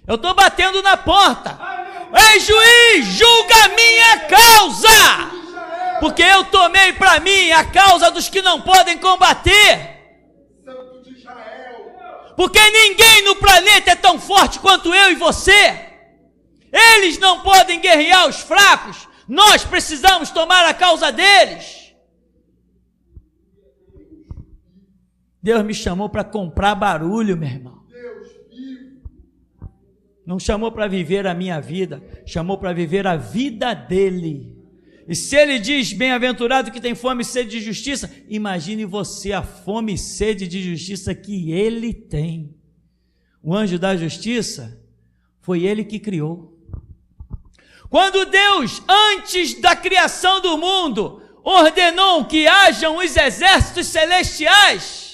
Eu estou batendo na porta, ei juiz, julga a minha causa, porque eu tomei para mim a causa dos que não podem combater. Porque ninguém no planeta é tão forte quanto eu e você. Eles não podem guerrear os fracos. Nós precisamos tomar a causa deles. Deus me chamou para comprar barulho, meu irmão. Não chamou para viver a minha vida, chamou para viver a vida dele. E se ele diz, bem-aventurado que tem fome e sede de justiça, imagine você a fome e sede de justiça que ele tem. O anjo da justiça foi ele que criou. Quando Deus, antes da criação do mundo, ordenou que hajam os exércitos celestiais,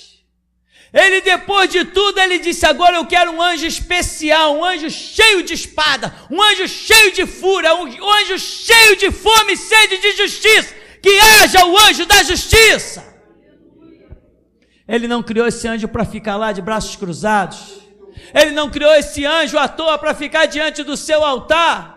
ele, depois de tudo, ele disse, agora eu quero um anjo especial, um anjo cheio de espada, um anjo cheio de fúria, um anjo cheio de fome e sede de justiça, que haja o anjo da justiça. Ele não criou esse anjo para ficar lá de braços cruzados. Ele não criou esse anjo à toa para ficar diante do seu altar.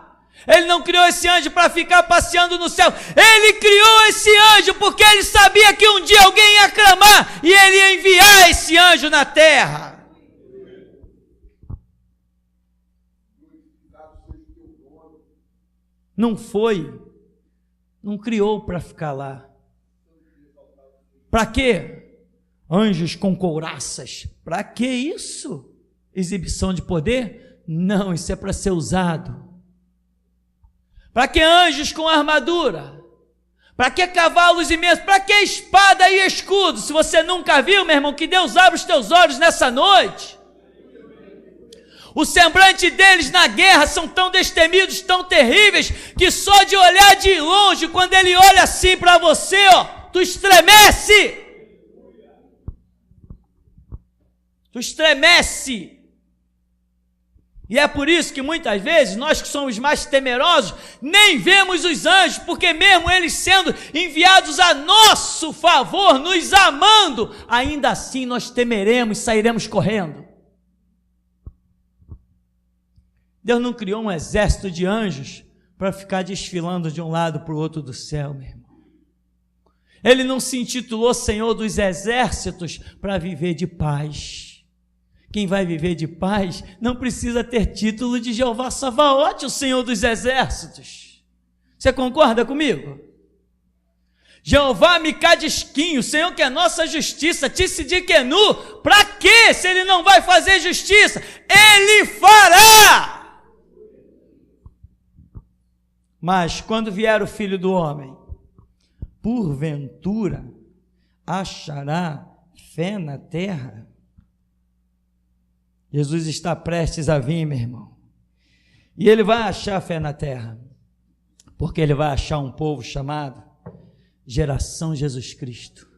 Ele não criou esse anjo para ficar passeando no céu. Ele criou esse anjo porque ele sabia que um dia alguém ia clamar e ele ia enviar esse anjo na terra. Não foi, não criou para ficar lá. Para quê? Anjos com couraças. Para que isso? Exibição de poder? Não, isso é para ser usado. Para que anjos com armadura? Para que cavalos imensos? Para que espada e escudo? Se você nunca viu, meu irmão, que Deus abra os teus olhos nessa noite. O semblante deles na guerra são tão destemidos, tão terríveis, que só de olhar de longe, quando ele olha assim para você, tu estremece. Tu estremece. E é por isso que muitas vezes, nós que somos mais temerosos, nem vemos os anjos, porque mesmo eles sendo enviados a nosso favor, nos amando, ainda assim nós temeremos, sairemos correndo. Deus não criou um exército de anjos para ficar desfilando de um lado para o outro do céu, meu irmão. Ele não se intitulou Senhor dos Exércitos para viver de paz. Quem vai viver de paz não precisa ter título de Jeová Savaote, o Senhor dos Exércitos. Você concorda comigo? Jeová Mikadisquim, o Senhor que é nossa justiça, Tissidikenu, para quê? Se ele não vai fazer justiça, ele fará. Mas quando vier o Filho do Homem, porventura achará fé na terra? Jesus está prestes a vir, meu irmão, e ele vai achar fé na terra, porque ele vai achar um povo chamado Geração Jesus Cristo,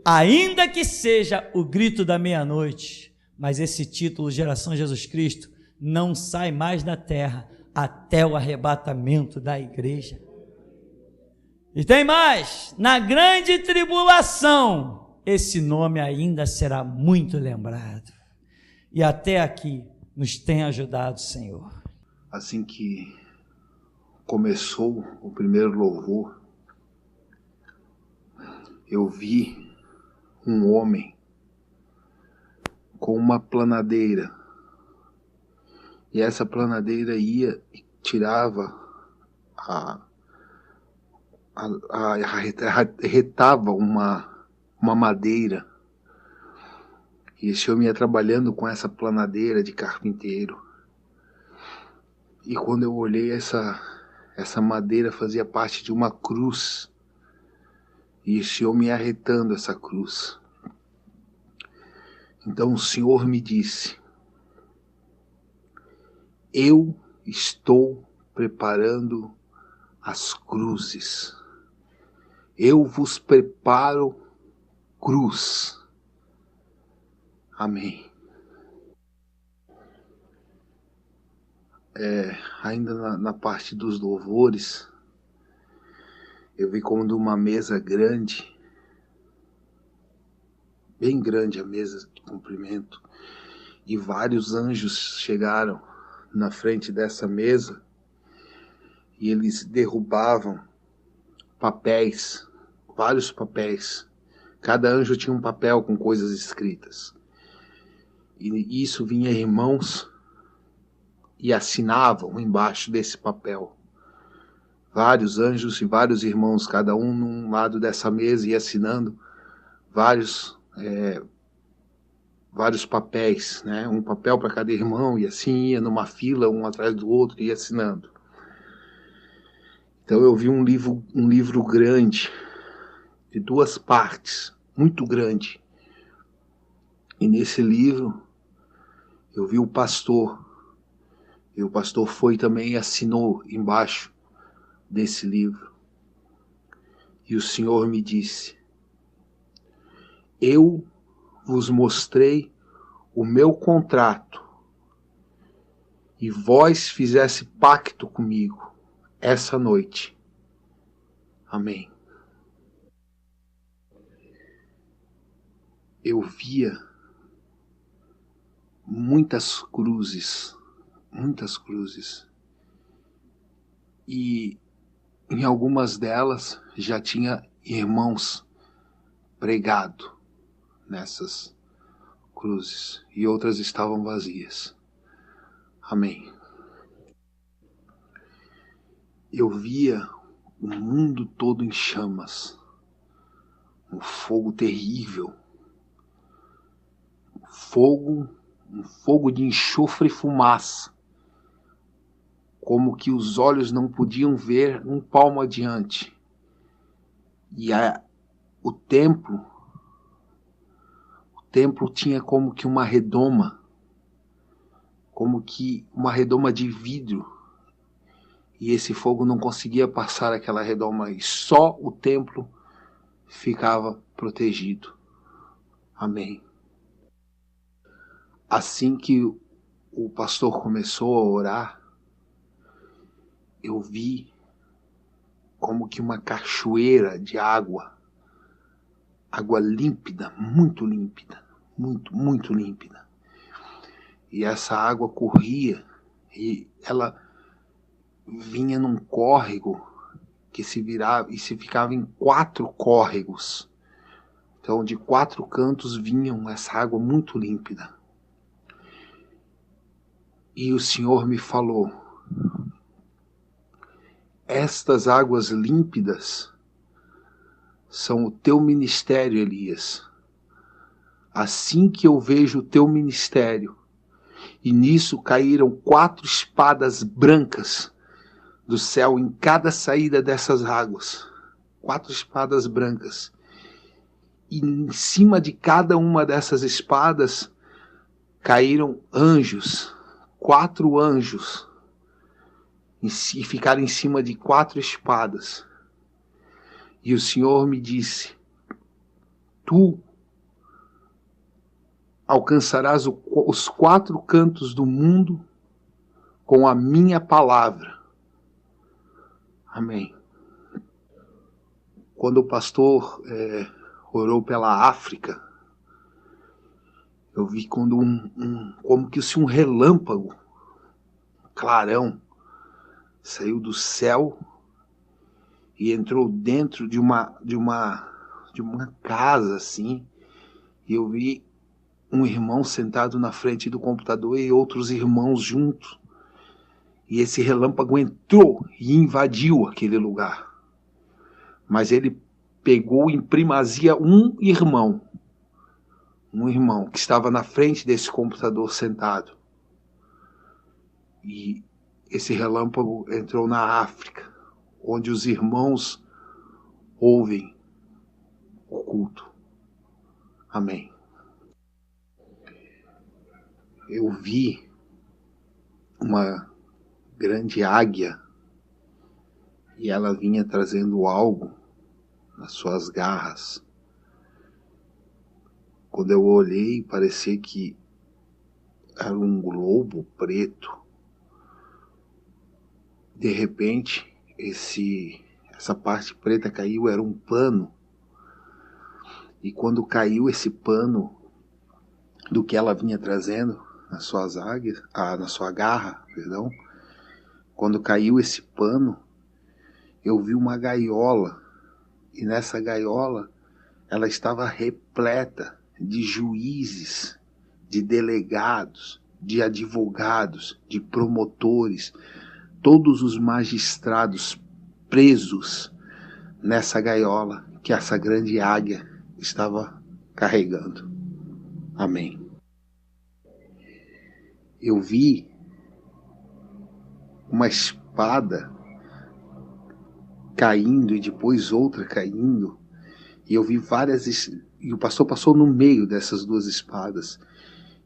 ainda que seja o grito da meia-noite, mas esse título, Geração Jesus Cristo, não sai mais da terra até o arrebatamento da igreja. E tem mais, na grande tribulação, esse nome ainda será muito lembrado. E até aqui nos tem ajudado, Senhor. Assim que começou o primeiro louvor, eu vi um homem com uma planadeira. E essa planadeira ia e tirava retava uma madeira. E esse homem ia trabalhando com essa planadeira de carpinteiro. E quando eu olhei, essa madeira fazia parte de uma cruz. E esse homem ia arretando essa cruz. Então o Senhor me disse: eu estou preparando as cruzes. Eu vos preparo cruz. Amém. Ainda na parte dos louvores, eu vi como de uma mesa grande, bem grande a mesa de comprimento, e vários anjos chegaram na frente dessa mesa e eles derrubavam papéis, vários papéis. Cada anjo tinha um papel com coisas escritas. E isso vinha irmãos e assinavam embaixo desse papel. Vários anjos e vários irmãos, cada um num lado dessa mesa, e assinando vários papéis, né? Um papel para cada irmão, e assim ia numa fila, um atrás do outro, e assinando. Então eu vi um livro grande, de 2 partes, muito grande. E nesse livro eu vi o pastor, e o pastor foi também e assinou embaixo desse livro. E o Senhor me disse: eu vos mostrei o meu contrato, e vós fizesse pacto comigo essa noite. Amém. Eu via muitas cruzes, e em algumas delas já tinha irmãos pregado nessas cruzes, e outras estavam vazias. Amém. Eu via o mundo todo em chamas, um fogo terrível, um fogo de enxofre e fumaça, como que os olhos não podiam ver um palmo adiante. E o templo tinha como que uma redoma de vidro, e esse fogo não conseguia passar aquela redoma, e só o templo ficava protegido. Amém. Assim que o pastor começou a orar, eu vi como que uma cachoeira de água límpida, muito límpida, muito límpida. E essa água corria, e ela vinha num córrego que se virava e se ficava em 4 córregos. Então, de 4 cantos vinham essa água muito límpida. E o Senhor me falou: estas águas límpidas são o teu ministério, Elias. Assim que eu vejo o teu ministério, e nisso caíram 4 espadas brancas do céu em cada saída dessas águas. 4 espadas brancas. E em cima de cada uma dessas espadas caíram anjos, 4 anjos, e ficaram em cima de 4 espadas. E o Senhor me disse: tu alcançarás os 4 cantos do mundo com a minha palavra. Amém. Quando o pastor orou pela África, eu vi quando como que se um relâmpago, um clarão, saiu do céu e entrou dentro de uma casa assim, e eu vi um irmão sentado na frente do computador e outros irmãos juntos. E esse relâmpago entrou e invadiu aquele lugar. Mas ele pegou em primazia um irmão que estava na frente desse computador sentado. E esse relâmpago entrou na África, onde os irmãos ouvem o culto. Amém. Eu vi uma grande águia, e ela vinha trazendo algo nas suas garras. Quando eu olhei, parecia que era um globo preto. De repente, essa parte preta caiu, era um pano. E quando caiu esse pano do que ela vinha trazendo nas suas águias, na sua garra, perdão, quando caiu esse pano, eu vi uma gaiola, e nessa gaiola ela estava repleta de juízes, de delegados, de advogados, de promotores, todos os magistrados presos nessa gaiola que essa grande águia estava carregando. Amém. Eu vi uma espada caindo e depois outra caindo, e eu vi várias, e o pastor passou no meio dessas 2 espadas.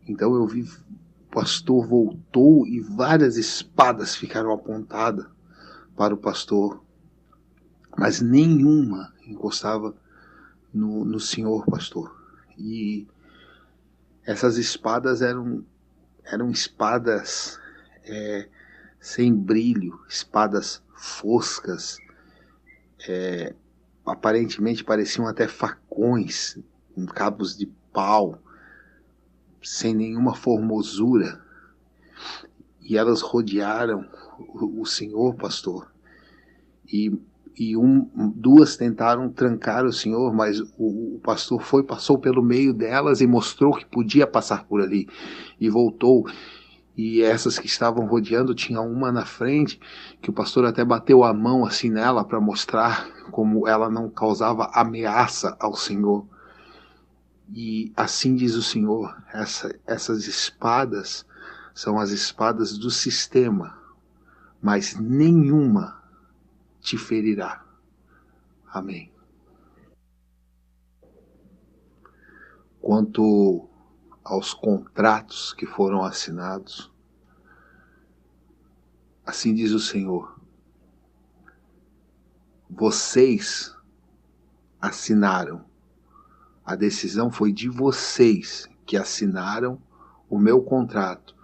Então eu vi, o pastor voltou e várias espadas ficaram apontadas para o pastor, mas nenhuma encostava no senhor pastor. E essas espadas eram espadas sem brilho, espadas foscas, aparentemente pareciam até facões, com cabos de pau, sem nenhuma formosura, e elas rodearam o Senhor, pastor, e duas tentaram trancar o Senhor, mas o pastor passou pelo meio delas e mostrou que podia passar por ali, e voltou. E essas que estavam rodeando, tinha uma na frente, que o pastor até bateu a mão assim nela para mostrar como ela não causava ameaça ao Senhor. E assim diz o Senhor, essas espadas são as espadas do sistema, mas nenhuma te ferirá. Amém. Quanto aos contratos que foram assinados, assim diz o Senhor, vocês assinaram, a decisão foi de vocês que assinaram o meu contrato,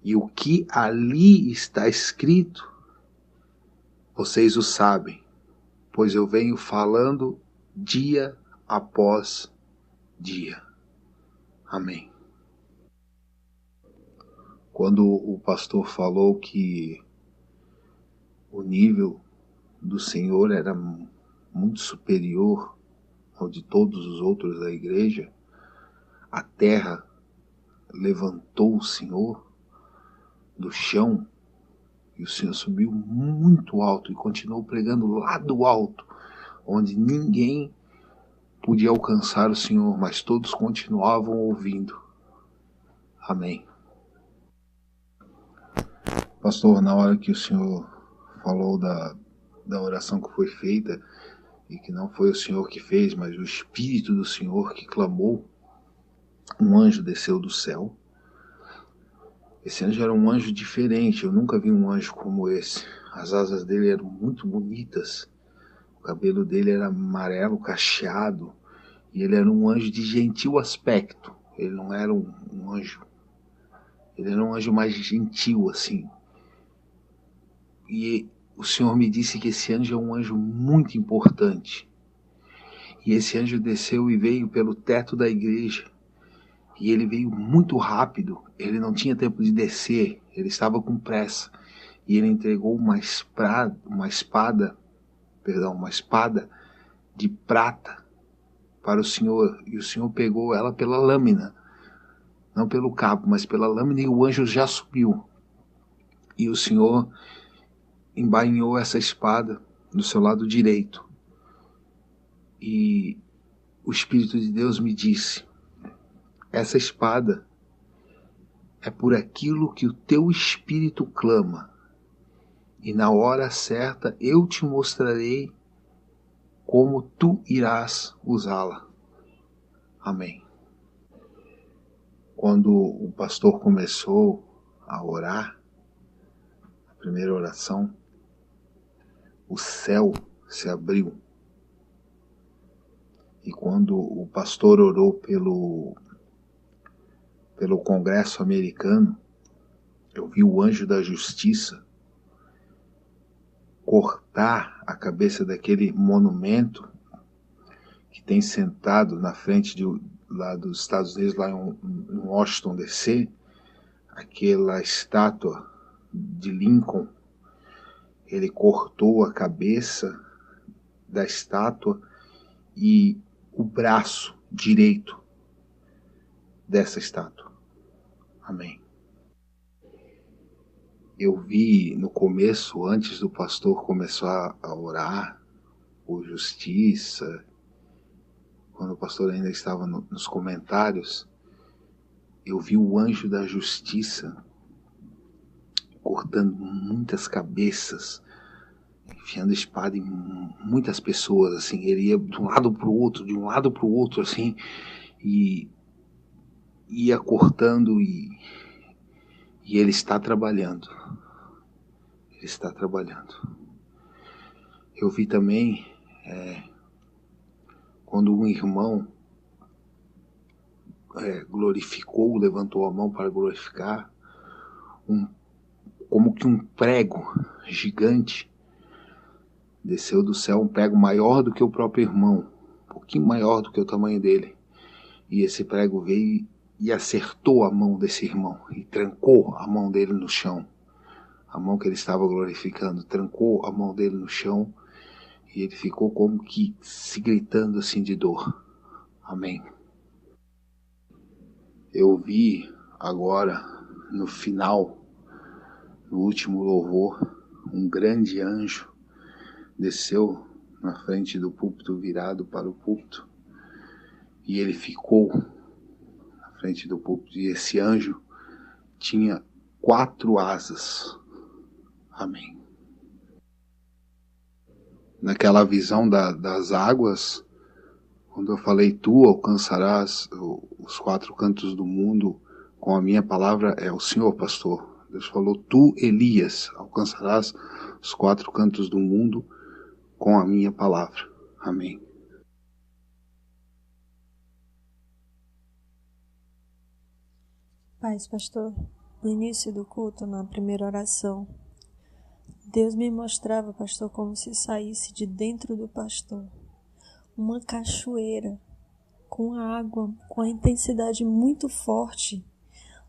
e o que ali está escrito, vocês o sabem, pois eu venho falando dia após dia. Amém. Quando o pastor falou que o nível do Senhor era muito superior ao de todos os outros da igreja, a terra levantou o Senhor do chão e o Senhor subiu muito alto e continuou pregando lá do alto, onde ninguém podia alcançar o Senhor, mas todos continuavam ouvindo. Amém. Pastor, na hora que o Senhor falou da oração que foi feita, e que não foi o Senhor que fez, mas o Espírito do Senhor que clamou, um anjo desceu do céu. Esse anjo era um anjo diferente, eu nunca vi um anjo como esse. As asas dele eram muito bonitas, o cabelo dele era amarelo cacheado, e ele era um anjo de gentil aspecto. Ele não era um anjo, ele era um anjo mais gentil assim. E o Senhor me disse que esse anjo é um anjo muito importante. E esse anjo desceu e veio pelo teto da igreja. E ele veio muito rápido, ele não tinha tempo de descer, ele estava com pressa. E ele entregou uma espada de prata para o Senhor. E o Senhor pegou ela pela lâmina, não pelo cabo, mas pela lâmina, e o anjo já subiu. E o Senhor embainhou essa espada no seu lado direito. E o Espírito de Deus me disse: essa espada é por aquilo que o teu espírito clama, e na hora certa eu te mostrarei como tu irás usá-la. Amém. Quando o pastor começou a orar, a primeira oração, o céu se abriu. E quando o pastor orou pelo Congresso americano, eu vi o anjo da justiça cortar a cabeça daquele monumento que tem sentado na frente lá dos Estados Unidos, lá em Washington, D.C., aquela estátua de Lincoln. Ele cortou a cabeça da estátua e o braço direito dessa estátua. Amém. Eu vi no começo, antes do pastor começar a orar por justiça, quando o pastor ainda estava nos comentários, eu vi o anjo da justiça cortando muitas cabeças, enfiando espada em muitas pessoas, assim. Ele ia de um lado para o outro, assim, e ia cortando, e ele está trabalhando. Ele está trabalhando. Eu vi também quando um irmão glorificou, levantou a mão para glorificar, como que um prego gigante desceu do céu, um prego maior do que o próprio irmão, um pouquinho maior do que o tamanho dele. E esse prego veio e acertou a mão desse irmão e trancou a mão dele no chão. A mão que ele estava glorificando, trancou a mão dele no chão e ele ficou como que se gritando assim de dor. Amém. Eu vi agora, no final, no último louvor, um grande anjo desceu na frente do púlpito, virado para o púlpito, e ele ficou na frente do púlpito, e esse anjo tinha 4 asas. Amém. Naquela visão das águas, quando eu falei, tu alcançarás os 4 cantos do mundo com a minha palavra, é o Senhor, pastor. Deus falou, tu, Elias, alcançarás os 4 cantos do mundo com a minha palavra. Amém. Paz, pastor. No início do culto, na primeira oração, Deus me mostrava, pastor, como se saísse de dentro do pastor uma cachoeira com a água, com a intensidade muito forte,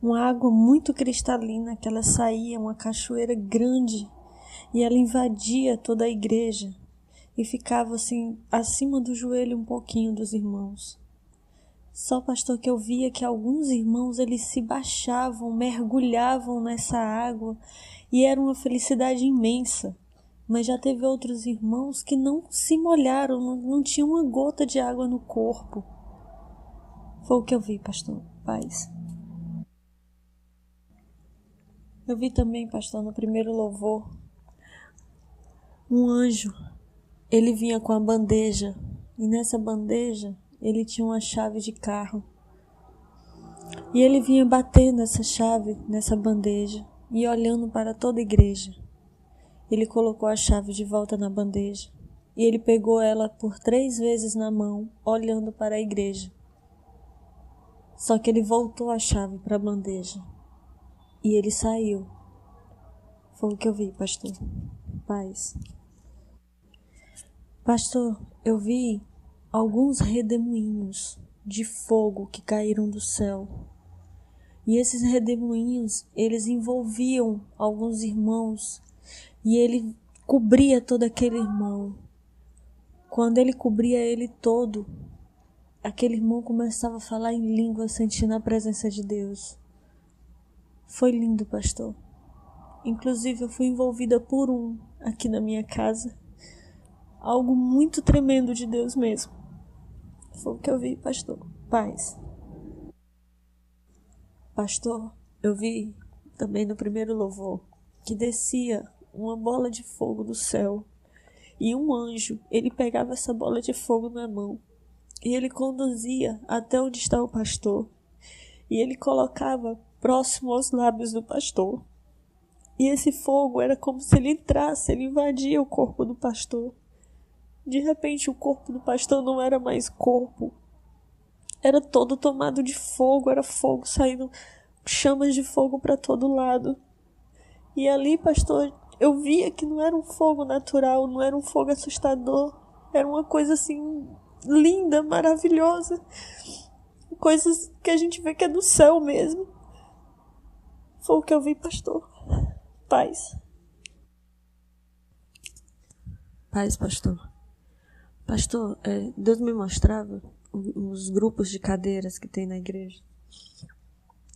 uma água muito cristalina, que ela saía, uma cachoeira grande, e ela invadia toda a igreja e ficava assim, acima do joelho um pouquinho dos irmãos. Só, pastor, que eu via que alguns irmãos, eles se baixavam, mergulhavam nessa água, e era uma felicidade imensa. Mas já teve outros irmãos que não se molharam, não tinha uma gota de água no corpo. Foi o que eu vi, pastor. Paz. Eu vi também, pastor, no primeiro louvor, um anjo. Ele vinha com a bandeja, e nessa bandeja ele tinha uma chave de carro. E ele vinha batendo essa chave nessa bandeja e olhando para toda a igreja. Ele colocou a chave de volta na bandeja e ele pegou ela por 3 vezes na mão, olhando para a igreja. Só que ele voltou a chave para a bandeja e ele saiu. Foi o que eu vi, pastor. Paz. Pastor, eu vi alguns redemoinhos de fogo que caíram do céu. E esses redemoinhos, eles envolviam alguns irmãos e ele cobria todo aquele irmão. Quando ele cobria ele todo, aquele irmão começava a falar em língua, sentindo a presença de Deus. Foi lindo, pastor. Inclusive, eu fui envolvida por um aqui na minha casa. Algo muito tremendo de Deus mesmo. Foi o que eu vi, pastor. Paz. Pastor, eu vi também no primeiro louvor que descia uma bola de fogo do céu. E um anjo, ele pegava essa bola de fogo na mão. E ele conduzia até onde está o pastor. E ele colocava próximo aos lábios do pastor. E esse fogo era como se ele entrasse, ele invadia o corpo do pastor. De repente o corpo do pastor não era mais corpo. Era todo tomado de fogo, era fogo saindo, chamas de fogo para todo lado. E ali, pastor, eu via que não era um fogo natural, não era um fogo assustador. Era uma coisa assim, linda, maravilhosa. Coisas que a gente vê que é do céu mesmo. Foi o que eu vi, pastor. Paz. Paz, pastor. Pastor, Deus me mostrava os grupos de cadeiras que tem na igreja.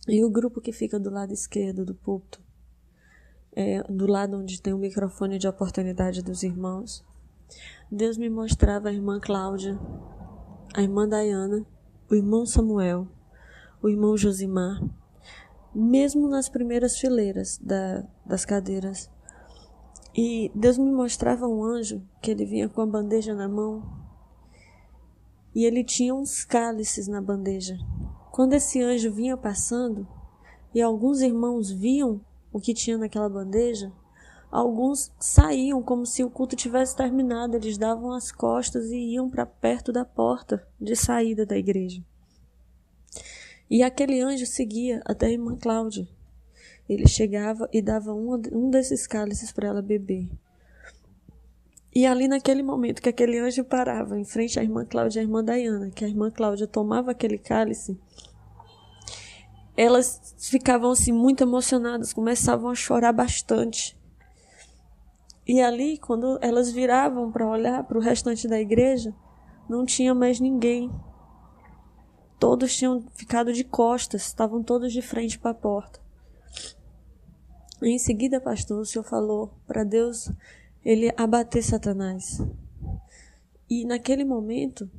E o grupo que fica do lado esquerdo do púlpito, do lado onde tem o microfone de oportunidade dos irmãos, Deus me mostrava a irmã Cláudia, a irmã Dayana, o irmão Samuel, o irmão Josimar, mesmo nas primeiras fileiras das cadeiras. E Deus me mostrava um anjo que ele vinha com a bandeja na mão e ele tinha uns cálices na bandeja. Quando esse anjo vinha passando e alguns irmãos viam o que tinha naquela bandeja, alguns saíam como se o culto tivesse terminado. Eles davam as costas e iam para perto da porta de saída da igreja. E aquele anjo seguia até a irmã Cláudia. Ele chegava e dava um desses cálices para ela beber. E ali naquele momento que aquele anjo parava em frente à irmã Cláudia e à irmã Dayana, que a irmã Cláudia tomava aquele cálice, elas ficavam assim muito emocionadas, começavam a chorar bastante. E ali, quando elas viravam para olhar para o restante da igreja, não tinha mais ninguém. Todos tinham ficado de costas, estavam todos de frente para a porta. E em seguida, pastor, o senhor falou para Deus ele abater Satanás. E naquele momento,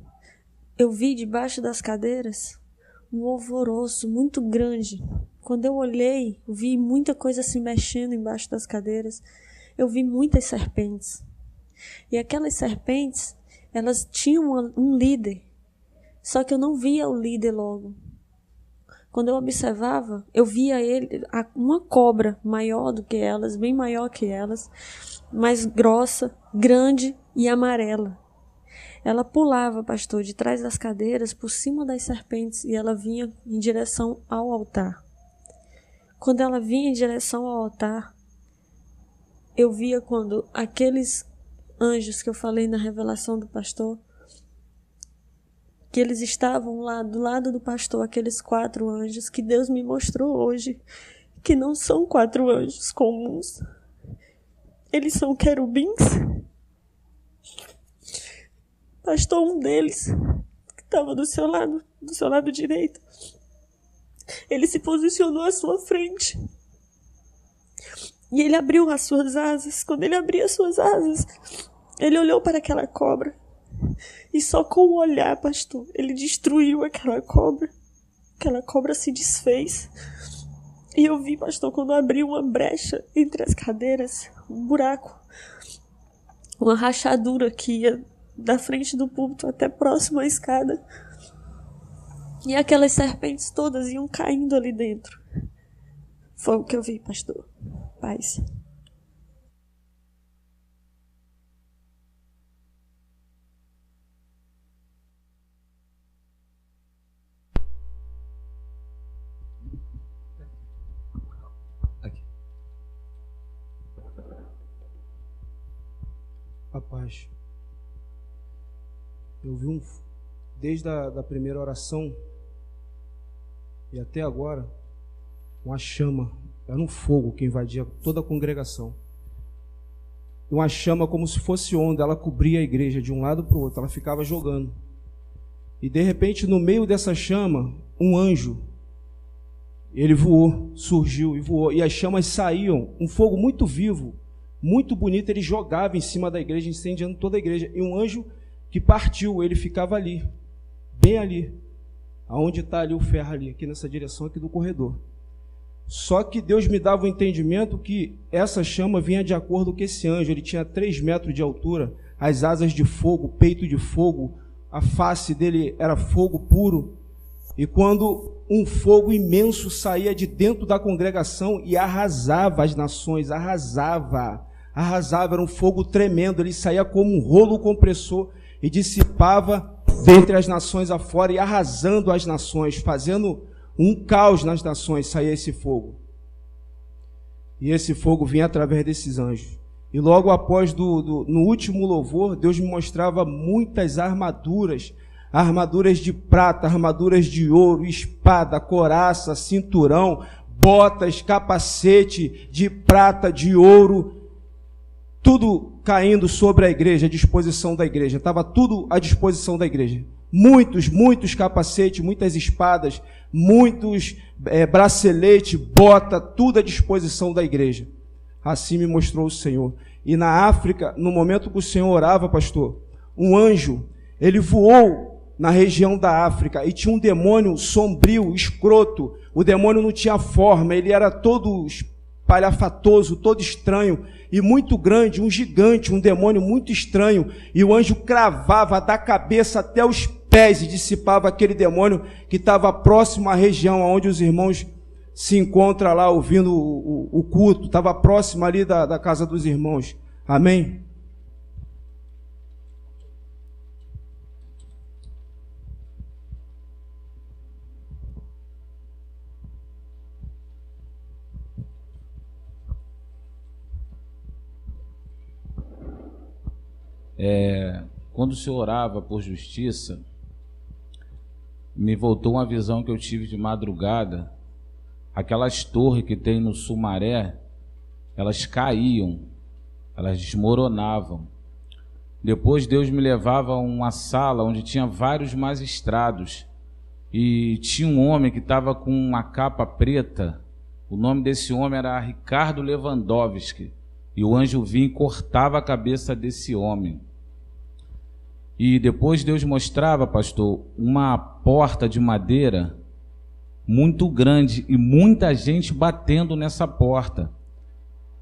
eu vi debaixo das cadeiras um alvoroço muito grande. Quando eu olhei, vi muita coisa se mexendo embaixo das cadeiras. Eu vi muitas serpentes. E aquelas serpentes, elas tinham um líder. Só que eu não via o líder logo. Quando eu observava, eu via uma cobra maior do que elas, bem maior que elas, mais grossa, grande e amarela. Ela pulava, pastor, de trás das cadeiras, por cima das serpentes, e ela vinha em direção ao altar. Quando ela vinha em direção ao altar, eu via quando aqueles anjos que eu falei na revelação do pastor, que eles estavam lá do lado do pastor, aqueles 4 anjos que Deus me mostrou hoje, que não são 4 anjos comuns. Eles são querubins. Pastor, um deles, que estava do seu lado direito, ele se posicionou à sua frente. E ele abriu as suas asas. Quando ele abriu as suas asas, ele olhou para aquela cobra. E só com o olhar, pastor, ele destruiu aquela cobra. Aquela cobra se desfez. E eu vi, pastor, quando abriu uma brecha entre as cadeiras, um buraco, uma rachadura que ia da frente do púlpito até próximo à escada. E aquelas serpentes todas iam caindo ali dentro. Foi o que eu vi, pastor. Paz. Aqui. Rapaz, eu vi desde a primeira oração e até agora, uma chama, era um fogo que invadia toda a congregação. Uma chama como se fosse onda, ela cobria a igreja de um lado para o outro, ela ficava jogando. E de repente, no meio dessa chama, um anjo, ele voou, surgiu e voou, e as chamas saíam, um fogo muito vivo, muito bonito, ele jogava em cima da igreja, incendiando toda a igreja, e um anjo que partiu, ele ficava ali, bem ali, aonde está ali o ferro ali, aqui nessa direção aqui do corredor. Só que Deus me dava o entendimento que essa chama vinha de acordo com esse anjo. Ele tinha 3 metros de altura, as asas de fogo, peito de fogo, a face dele era fogo puro. E quando um fogo imenso saía de dentro da congregação e arrasava as nações, arrasava, era um fogo tremendo, ele saía como um rolo compressor e dissipava dentre as nações afora e arrasando as nações, fazendo um caos nas nações, saía esse fogo. E esse fogo vinha através desses anjos. E logo após, no último louvor, Deus me mostrava muitas armaduras. Armaduras de prata, armaduras de ouro, espada, coraça, cinturão, botas, capacete de prata, de ouro. Tudo caindo sobre a igreja, à disposição da igreja. Estava tudo à disposição da igreja. Muitos capacetes, muitas espadas, muitos braceletes, bota, tudo à disposição da igreja. Assim me mostrou o Senhor. E na África, no momento que o Senhor orava, pastor, um anjo, ele voou na região da África e tinha um demônio sombrio, escroto. O demônio não tinha forma, ele era todo espalhafatoso, todo estranho e muito grande, um gigante, um demônio muito estranho. E o anjo cravava da cabeça até os pés e dissipava aquele demônio que estava próximo à região onde os irmãos se encontram lá ouvindo o culto, estava próximo ali da casa dos irmãos. Amém? Quando o senhor orava por justiça, me voltou uma visão que eu tive de madrugada, aquelas torres que tem no Sumaré, elas caíam, elas desmoronavam. Depois Deus me levava a uma sala onde tinha vários magistrados, e tinha um homem que estava com uma capa preta. O nome desse homem era Ricardo Lewandowski, e o anjo vinha e cortava a cabeça desse homem. E depois Deus mostrava, pastor, uma porta de madeira muito grande e muita gente batendo nessa porta.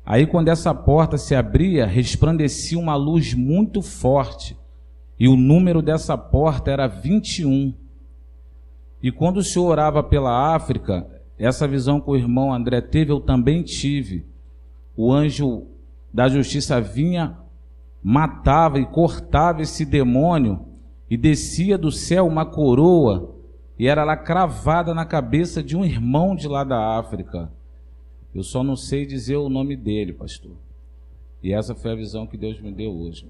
Aí quando essa porta se abria, resplandecia uma luz muito forte, e o número dessa porta era 21. E quando o senhor orava pela África, essa visão que o irmão André teve, eu também tive. O anjo da justiça vinha, matava e cortava esse demônio, e descia do céu uma coroa, e era lá cravada na cabeça de um irmão de lá da África. Eu só não sei dizer o nome dele, pastor. E essa foi a visão que Deus me deu hoje.